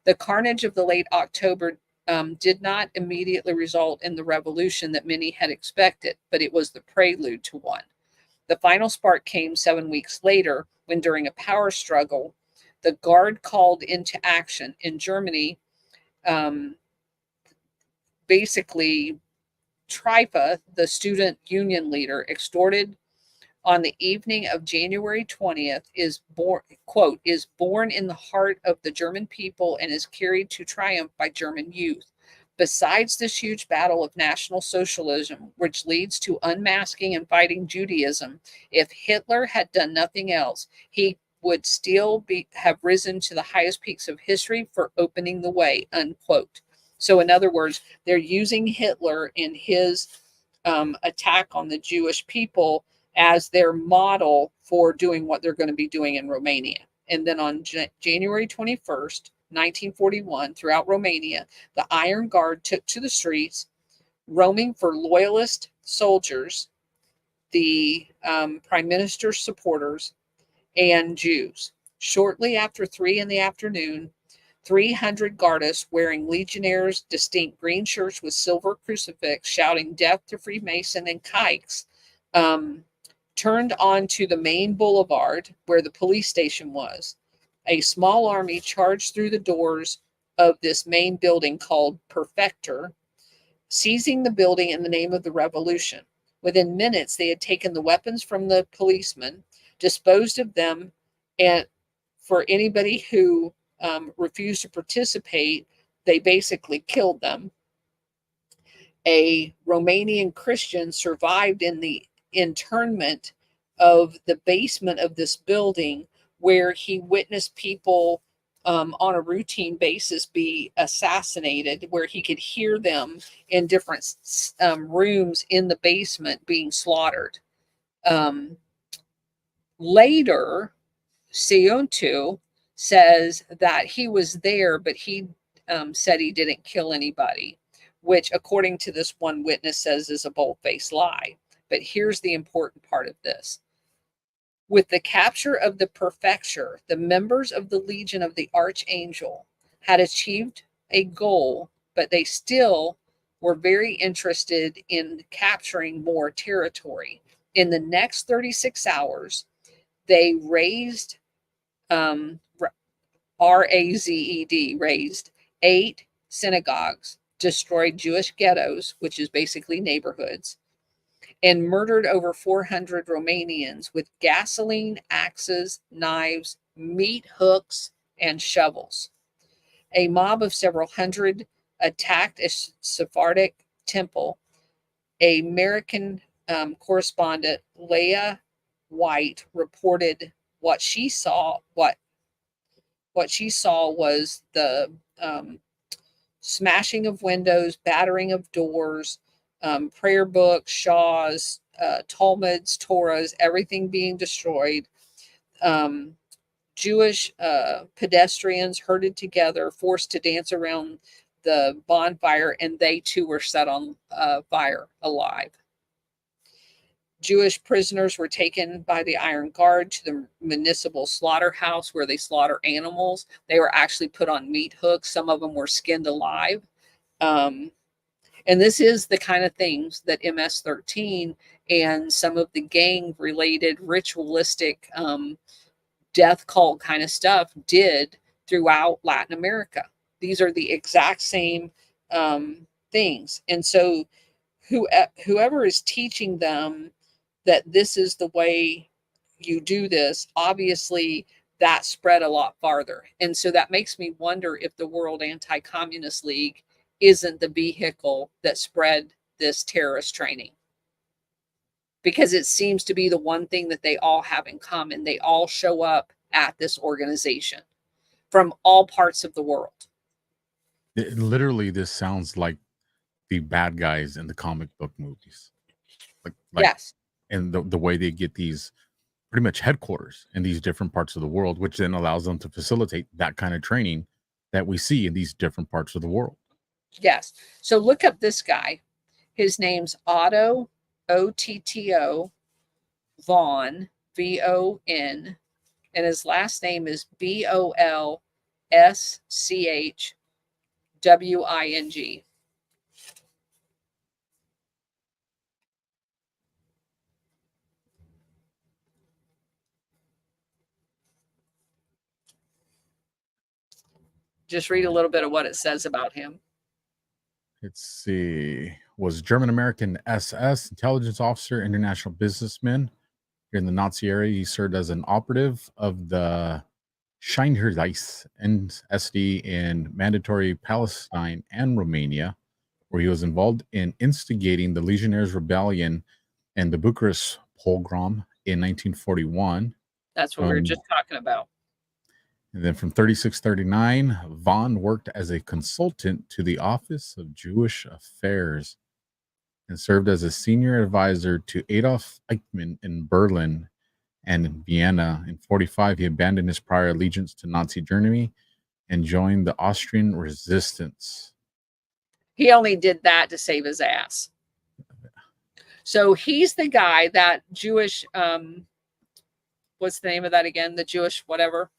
The carnage of the late October did not immediately result in the revolution that many had expected, but it was the prelude to one. The final spark came 7 weeks later when, during a power struggle, the Guard called into action in Germany. Basically, Trifa, the student union leader, extorted on the evening of January 20th, is born, quote, is born in the heart of the German people and is carried to triumph by German youth. Besides this huge battle of National Socialism, which leads to unmasking and fighting Judaism, if Hitler had done nothing else, he would still have risen to the highest peaks of history for opening the way, unquote. So in other words, they're using Hitler in his attack on the Jewish people as their model for doing what they're going to be doing in Romania. And then on January 21st, 1941, throughout Romania, the Iron Guard took to the streets, roaming for loyalist soldiers, the prime minister's supporters, and Jews. Shortly after 3 in the afternoon, 300 Gardists wearing Legionnaires' distinct green shirts with silver crucifix, shouting "Death to Freemason" and kikes, turned onto the main boulevard where the police station was. A small army charged through the doors of this main building called Perfector, seizing the building in the name of the revolution. Within minutes, they had taken the weapons from the policemen, disposed of them, and for anybody who refused to participate, they basically killed them. A Romanian Christian survived in the internment of the basement of this building, where he witnessed people on a routine basis be assassinated, where he could hear them in different rooms in the basement being slaughtered. Later, Siontu says that he was there, but he said he didn't kill anybody, which, according to this one witness, says is a bold-faced lie. But here's the important part of this. With the capture of the Perfecture, the members of the Legion of the Archangel had achieved a goal, but they still were very interested in capturing more territory. In the next 36 hours, they razed, R-A-Z-E-D, razed 8 synagogues, destroyed Jewish ghettos, which is basically neighborhoods, and murdered over 400 Romanians with gasoline, axes, knives, meat hooks, and shovels. A mob of several hundred attacked a Sephardic temple. American correspondent Leah White reported what she saw. What she saw was the smashing of windows, battering of doors, prayer books, shawls, Talmuds, Torahs, everything being destroyed. Jewish pedestrians herded together, forced to dance around the bonfire, and they too were set on fire alive. Jewish prisoners were taken by the Iron Guard to the municipal slaughterhouse where they slaughter animals. They were actually put on meat hooks. Some of them were skinned alive. And this is the kind of things that MS-13 and some of the gang-related ritualistic death cult kind of stuff did throughout Latin America. These are the exact same things. And so whoever is teaching them that this is the way you do this, obviously that spread a lot farther. And so that makes me wonder if the World Anti-Communist League isn't the vehicle that spread this terrorist training. Because it seems to be the one thing that they all have in common. They all show up at this organization from all parts of the world. Literally, this sounds like the bad guys in the comic book movies. Like yes. And the way they get these pretty much headquarters in these different parts of the world, which then allows them to facilitate that kind of training that we see in these different parts of the world. Yes. So look up this guy. His name's Otto, O-T-T-O, Von, V-O-N, and his last name is B-O-L-S-C-H-W-I-N-G. Just read a little bit of what it says about him. Let's see. Was German-American SS intelligence officer, international businessman. Here in the Nazi area, he served as an operative of the Scheinherreis and SD in mandatory Palestine and Romania, where he was involved in instigating the Legionnaires' Rebellion and the Bucharest pogrom in 1941. That's what we were just talking about. And then from 36-39, Von worked as a consultant to the Office of Jewish Affairs and served as a senior advisor to Adolf Eichmann in Berlin and in Vienna. In 45, he abandoned his prior allegiance to Nazi Germany and joined the Austrian resistance. He only did that to save his ass. So he's the guy, that Jewish, what's the name of that again? The Jewish whatever?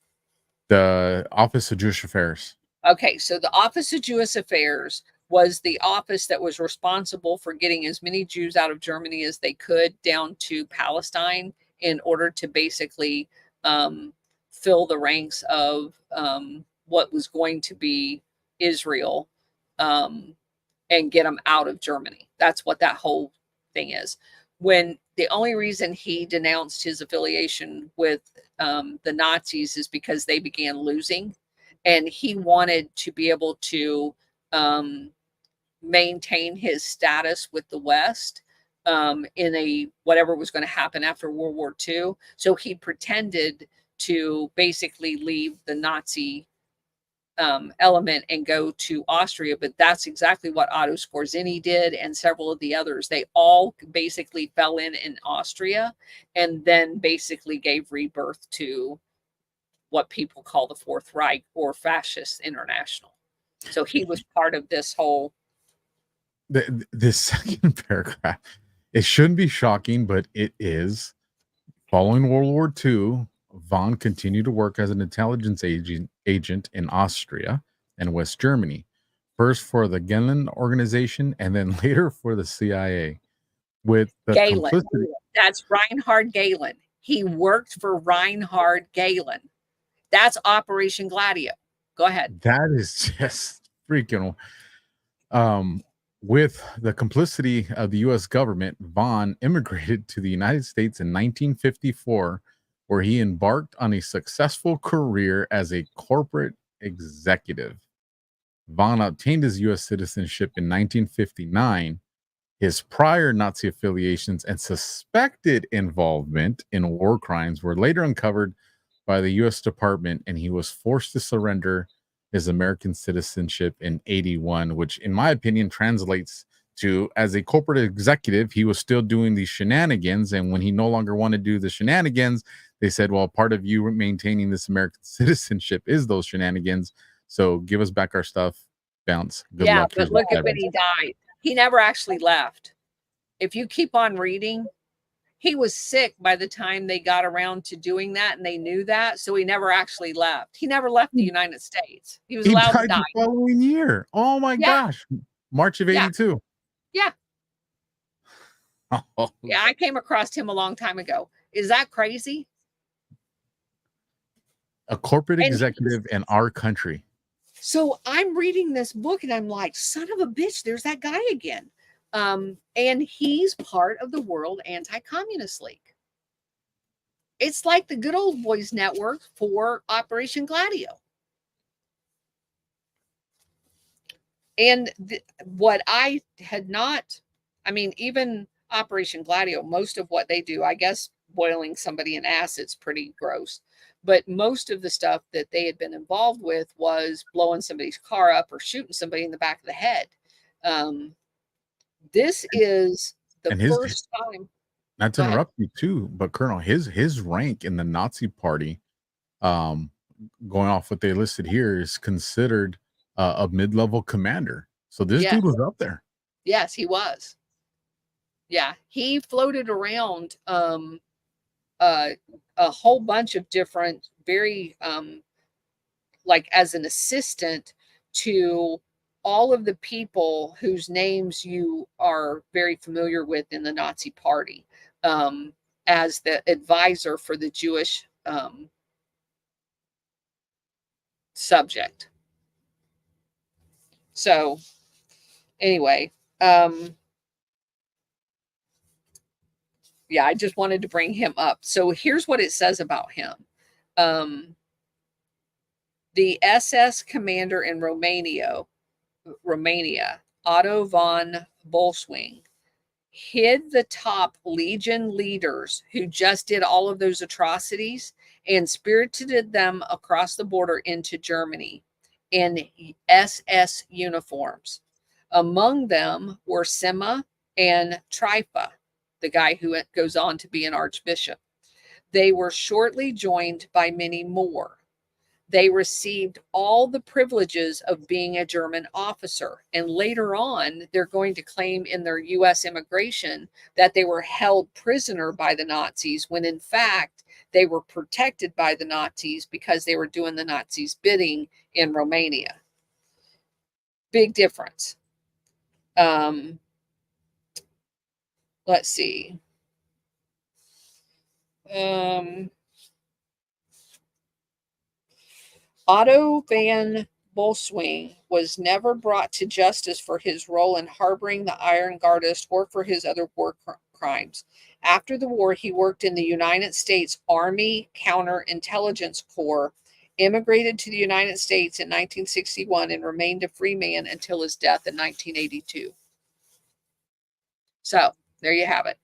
The Office of Jewish Affairs. Okay, so the Office of Jewish Affairs was the office that was responsible for getting as many Jews out of Germany as they could down to Palestine in order to basically fill the ranks of what was going to be Israel and get them out of Germany. That's what that whole thing is. When the only reason he denounced his affiliation with the Nazis is because they began losing, and he wanted to be able to maintain his status with the West in a whatever was going to happen after World War II. So he pretended to basically leave the Nazi element and go to Austria, but that's exactly what Otto Skorzeny did, and several of the others. They all basically fell in Austria, and then basically gave rebirth to what people call the Fourth Reich or Fascist International. So he was part of this whole. This second paragraph, it shouldn't be shocking, but it is. Following World War II, Von continued to work as an intelligence agent in Austria and West Germany, first for the Gehlen organization and then later for the CIA. With the complicity. That's Reinhard Gehlen. He worked for Reinhard Gehlen. That's Operation Gladio. Go ahead. That is just freaking. With the complicity of the U.S. government, Von immigrated to the United States in 1954, where he embarked on a successful career as a corporate executive. Von obtained his U.S. citizenship in 1959. His prior Nazi affiliations and suspected involvement in war crimes were later uncovered by the U.S. Department, and he was forced to surrender his American citizenship in 1981, which in my opinion translates to, as a corporate executive, he was still doing these shenanigans, and when he no longer wanted to do the shenanigans, they said, well, part of you maintaining this American citizenship is those shenanigans, so give us back our stuff, bounce. Good luck. But look at when he died. He never actually left. If you keep on reading, he was sick by the time they got around to doing that, and they knew that, so he never actually left. He never left the United States. He was allowed to die. The following year. Oh my gosh. March of 1982. Yeah. Oh. Yeah, I came across him a long time ago. Is that crazy? A corporate executive in our country. So I'm reading this book and I'm like, son of a bitch, there's that guy again. And he's part of the World Anti-Communist League. It's like the Good Old Boys Network for Operation Gladio. And what I had not, I mean, even Operation Gladio, most of what they do, I guess boiling somebody in acid's pretty gross. But most of the stuff that they had been involved with was blowing somebody's car up or shooting somebody in the back of the head. This is the first time. Not to interrupt you too, but Colonel, his rank in the Nazi Party, going off what they listed here, is considered a mid-level commander. So this dude was up there. Yes, he was. Yeah, he floated around a whole bunch of different, very like as an assistant to all of the people whose names you are very familiar with in the Nazi Party, as the advisor for the Jewish subject. So anyway, yeah, I just wanted to bring him up. So here's what it says about him. The SS commander in Romania, Otto von Bolswing, hid the top Legion leaders who just did all of those atrocities and spirited them across the border into Germany in SS uniforms. Among them were Sima and Trifa, the guy who goes on to be an archbishop. They were shortly joined by many more. They received all the privileges of being a German officer. And later on, they're going to claim in their US immigration that they were held prisoner by the Nazis, when in fact, they were protected by the Nazis because they were doing the Nazis' bidding in Romania. Big difference. Let's see. Otto van Bolswing was never brought to justice for his role in harboring the Iron Guardists or for his other war crimes. After the war, he worked in the United States Army Counterintelligence Corps, immigrated to the United States in 1961, and remained a free man until his death in 1982. So there you have it.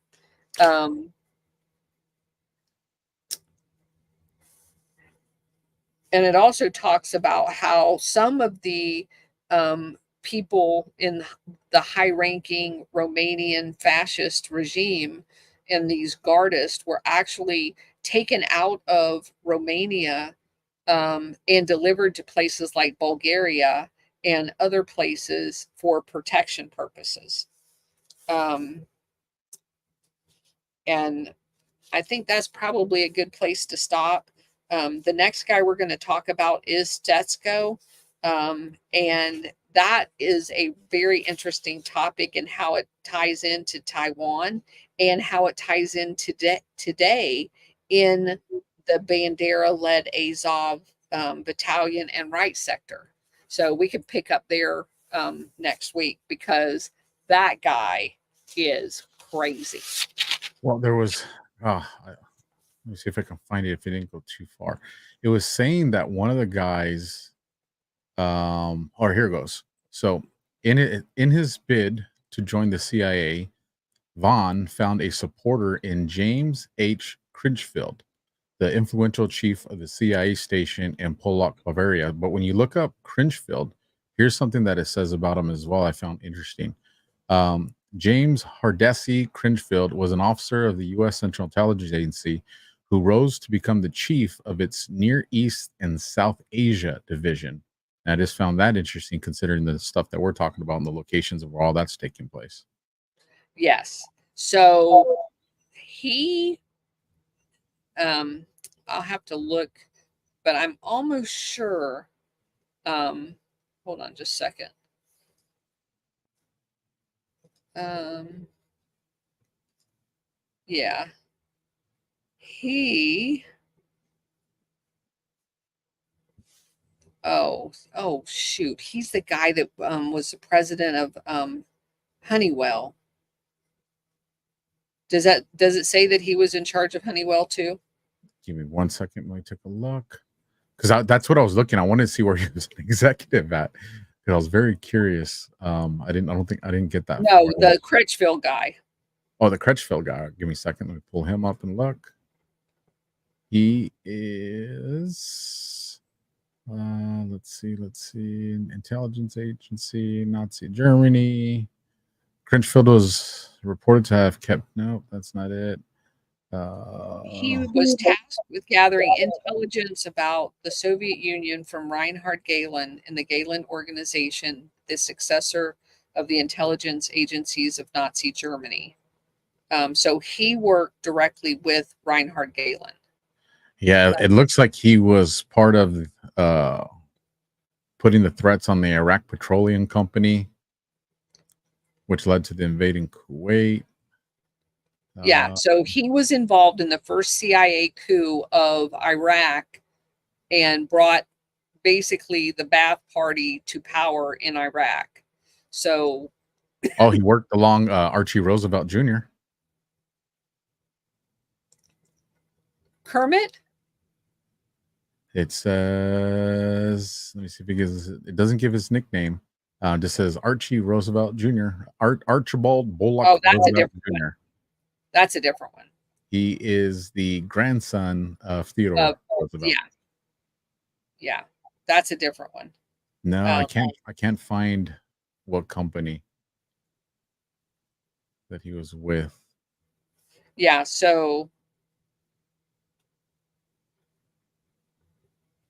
And it also talks about how some of the people in the high-ranking Romanian fascist regime and these Guardists were actually taken out of Romania and delivered to places like Bulgaria and other places for protection purposes. And I think that's probably a good place to stop. The next guy we're going to talk about is Stetsko. And that is a very interesting topic in how it ties into Taiwan and how it ties in today in the Bandera-led Azov battalion and right sector. So we can pick up there next week, because that guy is crazy. Well, there was, let me see if I can find it if it didn't go too far. It was saying that one of the guys, or here it goes. So in his bid to join the CIA, Vaughn found a supporter in James H. Critchfield, the influential chief of the CIA station in Pollock, Bavaria. But when you look up Critchfield, here's something that it says about him as well I found interesting. James Hardesty Critchfield was an officer of the U.S. Central Intelligence Agency who rose to become the chief of its Near East and South Asia division. And I just found that interesting, considering the stuff that we're talking about and the locations of where all that's taking place. Yes. So he, I'll have to look, but I'm almost sure. Hold on just a second. Yeah. He, oh shoot. He's the guy that was the president of Honeywell. Does it say that he was in charge of Honeywell too? Give me 1 second. Let me take a look, because that's what I was looking. I wanted to see where he was an executive at. I was very curious. I don't think I didn't get that. No, the Critchfield guy. Oh, the Critchfield guy. Give me a second. Let me pull him up and look. He is, let's see, intelligence agency, Nazi Germany. Critchfield was reported to have kept, no, that's not it. He was tasked with gathering intelligence about the Soviet Union from Reinhard Gehlen in the Gehlen Organization, the successor of the intelligence agencies of Nazi Germany. So he worked directly with Reinhard Gehlen. Yeah, it looks like he was part of putting the threats on the Iraq Petroleum Company, which led to the invading Kuwait. Yeah, so he was involved in the first CIA coup of Iraq and brought basically the Ba'ath Party to power in Iraq. So, Oh, he worked along Archie Roosevelt Jr. Kermit? It says, let me see if it doesn't give his nickname. Just says Archie Roosevelt Jr. Archibald Bullock Oh, that's a Roosevelt different Jr. one. That's a different one. He is the grandson of Theodore Roosevelt. Yeah, that's a different one. No, I can't find what company that he was with. Yeah, so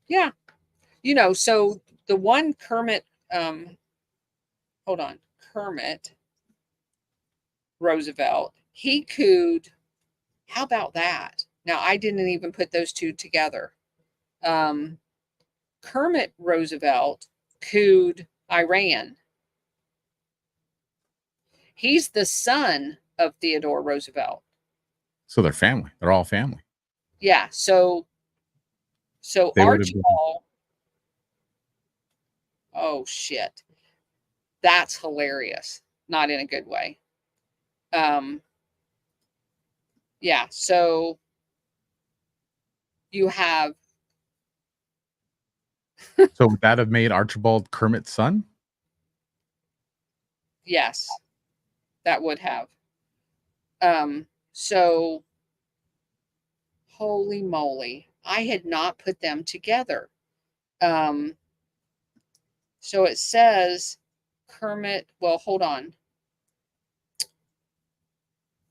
yeah, so the one Kermit, Kermit Roosevelt, he cooed. How about that? Now, I didn't even put those two together. Kermit Roosevelt cooed Iran. He's the son of Theodore Roosevelt. So they're family. They're all family. Yeah. So Archibald. Oh shit. That's hilarious. Not in a good way. Yeah. So you have. So would that have made Archibald Kermit's son? Yes, that would have. So holy moly, I had not put them together. So it says Kermit, well, hold on.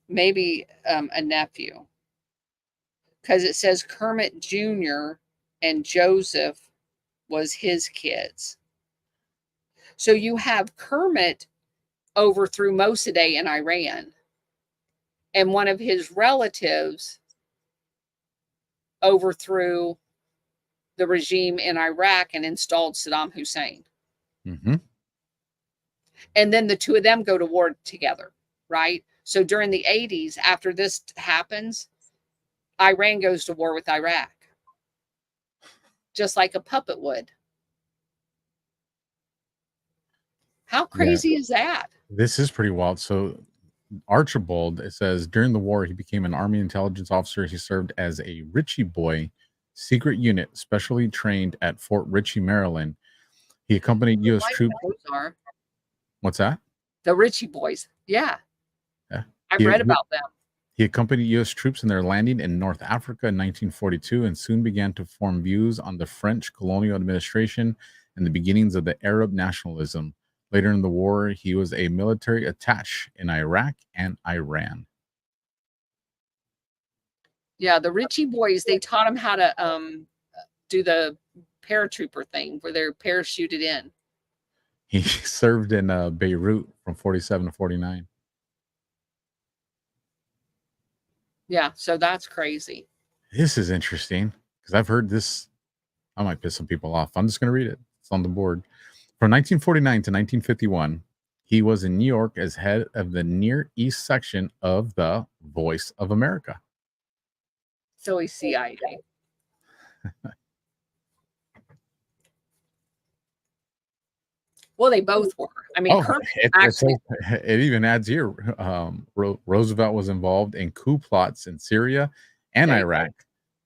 Maybe a nephew. Because it says Kermit Jr. and Joseph was his kids. So you have Kermit overthrew Mossadegh in Iran. And one of his relatives overthrew the regime in Iraq and installed Saddam Hussein. Mm-hmm. And then the two of them go to war together, right? So during the 80s, after this happens, Iran goes to war with Iraq, just like a puppet would. How crazy is that? This is pretty wild. So Archibald, it says, during the war, he became an Army intelligence officer. He served as a Ritchie Boy secret unit, specially trained at Fort Ritchie, Maryland. He accompanied U.S. troops. What's that? The Ritchie Boys. Yeah. I've read about them. He accompanied U.S. troops in their landing in North Africa in 1942 and soon began to form views on the French colonial administration and the beginnings of the Arab nationalism. Later in the war, he was a military attaché in Iraq and Iran. Yeah, the Ritchie Boys, they taught him how to do the paratrooper thing where they're parachuted in. He served in Beirut from 47 to 49. Yeah, so that's crazy. This is interesting because I've heard this. I might piss some people off. I'm just going to read it. It's on the board. From 1949 to 1951, he was in New York as head of the Near East section of the Voice of America. So he's CIA. Well, they both were. I mean, it even adds here. Roosevelt was involved in coup plots in Syria and Iraq.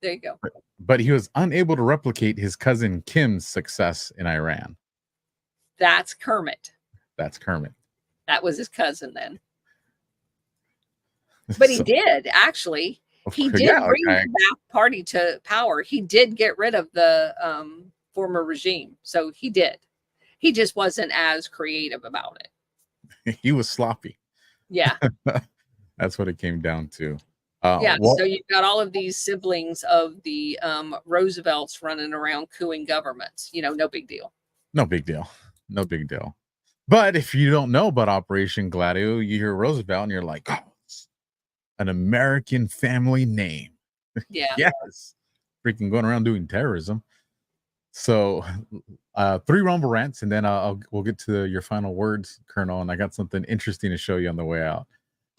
There you go. But he was unable to replicate his cousin Kim's success in Iran. That's Kermit. That's Kermit. That was his cousin then. But he did, actually. He did bring the Ba'ath Party to power. He did get rid of the former regime. So he did. He just wasn't as creative about it. He was sloppy. Yeah. That's what it came down to. So you've got all of these siblings of the Roosevelts running around cooing governments. No big deal. No big deal. No big deal. But if you don't know about Operation Gladio, you hear Roosevelt and you're like, oh, it's an American family name. Yeah. Yes. Freaking going around doing terrorism. So 3 rumble rants, and then we'll get to your final words, Colonel. And I got something interesting to show you on the way out.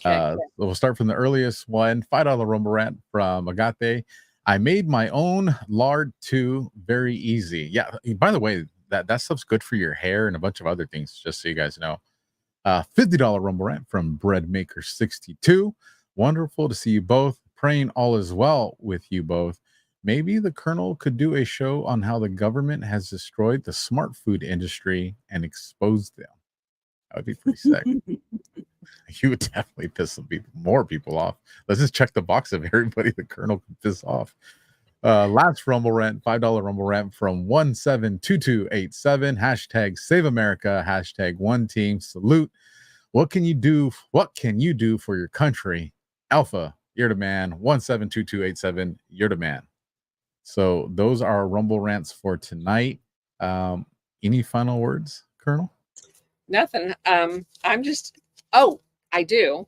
Okay. We'll start from the earliest one. $5 rumble rant from Agate. I made my own lard too. Very easy. Yeah. By the way, that stuff's good for your hair and a bunch of other things, just so you guys know. $50 Rumble Rant from Breadmaker62. Wonderful to see you both. Praying all is well with you both. Maybe the Colonel could do a show on how the government has destroyed the smart food industry and exposed them. That would be pretty sick. You would definitely piss some more people off. Let's just check the box of everybody the Colonel could piss off. Last Rumble Rant, $5 Rumble Rant from 172287. Hashtag Save America. Hashtag One Team Salute. What can you do? What can you do for your country? Alpha, you're the man. 172287, you're the man. So those are our Rumble Rants for tonight. Any final words, Colonel? Nothing. I do.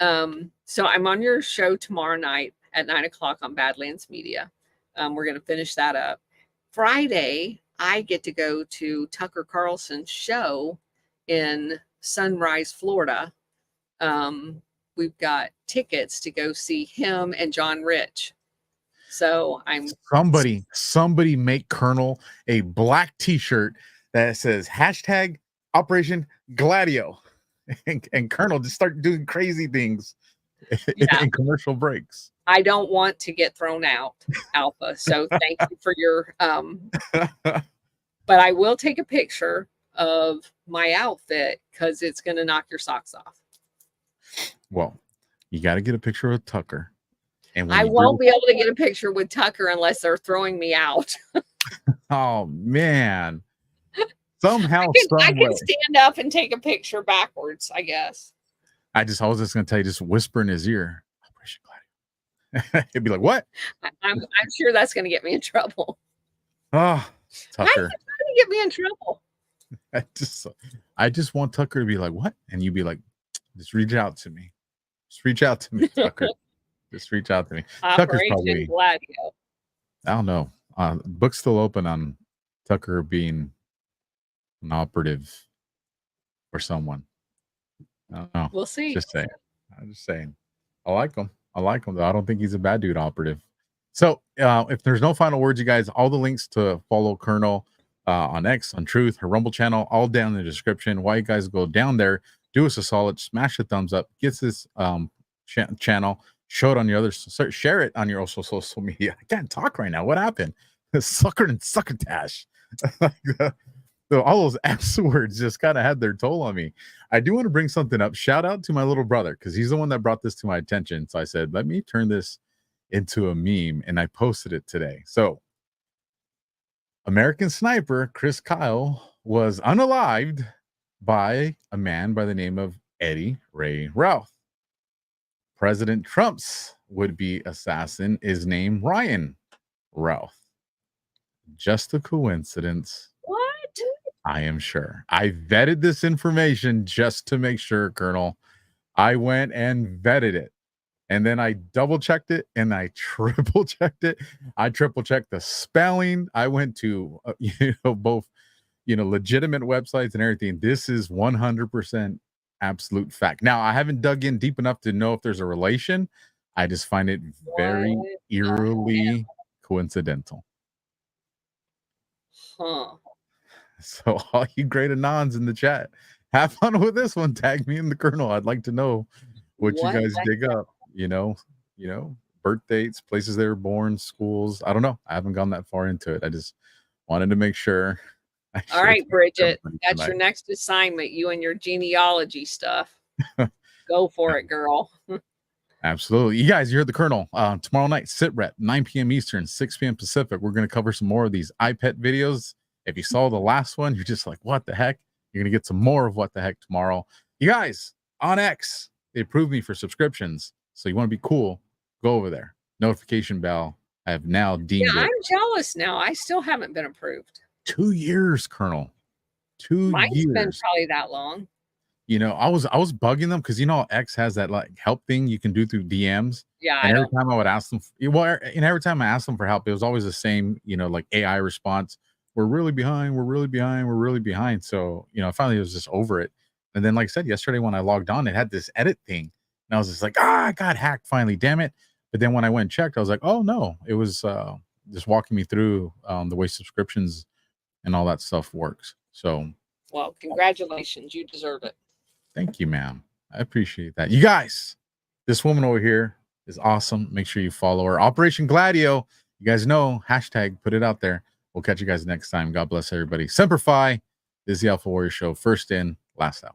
So I'm on your show tomorrow night at 9:00 on Badlands Media. We're going to finish that up. Friday, I get to go to Tucker Carlson's show in Sunrise, Florida. We've got tickets to go see him and John Rich. So I'm somebody make Colonel a black t-shirt that says hashtag Operation Gladio, and Colonel just start doing crazy things in commercial breaks. I don't want to get thrown out, Alpha. So thank you for your but I will take a picture of my outfit because it's going to knock your socks off. Well, you got to get a picture of Tucker. And I won't be able to get a picture with Tucker unless they're throwing me out. Oh, man. Somehow, I can stand up and take a picture backwards, I guess. I was just going to tell you, just whisper in his ear, Operation Gladio. He'd be like, what? I'm sure that's going to get me in trouble. Oh, Tucker. Why is it trying to get me in trouble? I just want Tucker to be like, what? And you'd be like, just reach out to me. Just reach out to me, Tucker. Just reach out to me. Tucker's probably Gladio. I don't know. Book's still open on Tucker being an operative for someone. I don't know. We'll see. Just saying. I'm just saying. I like him. Though. I don't think he's a bad dude operative. So if there's no final words, you guys, all the links to follow Colonel on X, on Truth, her Rumble channel, all down in the description. Why you guys go down there, do us a solid, smash the thumbs up, get this channel, show it on your other, share it on your social media. I can't talk right now. What happened? Sucker and succotash. So all those S words just kind of had their toll on me. I do want to bring something up. Shout out to my little brother because he's the one that brought this to my attention. So I said, let me turn this into a meme, and I posted it today. So American Sniper Chris Kyle was unalived by a man by the name of Eddie Ray Routh. President Trump's would-be assassin is named Ryan Routh. Just a coincidence. What? I am sure. I vetted this information just to make sure, Colonel. I went and vetted it. And then I double-checked it and I triple-checked it. I triple-checked the spelling. I went to, both, legitimate websites and everything. This is 100% absolute fact. Now, I haven't dug in deep enough to know if there's a relation. I just find it very eerily coincidental. Huh. So all you great anons in the chat, have fun with this one. Tag me and the Colonel. I'd like to know what you guys dig up. Birth dates, places they were born, schools. I don't know. I haven't gone that far into it. I just wanted to make sure. All right, Bridget, that's your next assignment. You and your genealogy stuff. Go for it, girl. Absolutely. You guys, you heard the Colonel. Tomorrow night, SITREP, 9 p.m. Eastern, 6 p.m. Pacific. We're going to cover some more of these iPet videos. If you saw the last one, you're just like, what the heck? You're going to get some more of what the heck tomorrow. You guys, on X, they approved me for subscriptions. So you want to be cool, go over there. Notification bell. I have now deemed it. I'm jealous now. I still haven't been approved. 2 years, Colonel. 2 Mine's years. been probably that long. I was bugging them because X has that like help thing you can do through DMs. Yeah. And every time I would ask them, every time I asked them for help, it was always the same, like AI response. We're really behind. We're really behind. We're really behind. So, finally I was just over it. And then, like I said, yesterday when I logged on, it had this edit thing. And I was just like, I got hacked finally. Damn it. But then when I went and checked, I was like, oh no, it was just walking me through the way subscriptions and all that stuff works. So, well, congratulations. You deserve it. thank you, ma'am. I appreciate that. You guys, this woman over here is awesome. Make sure you follow her. Operation Gladio. You guys know, hashtag, put it out there. We'll catch you guys next time. God bless everybody. Semper Fi. This is the AlphaWarrior Show. First in, last out.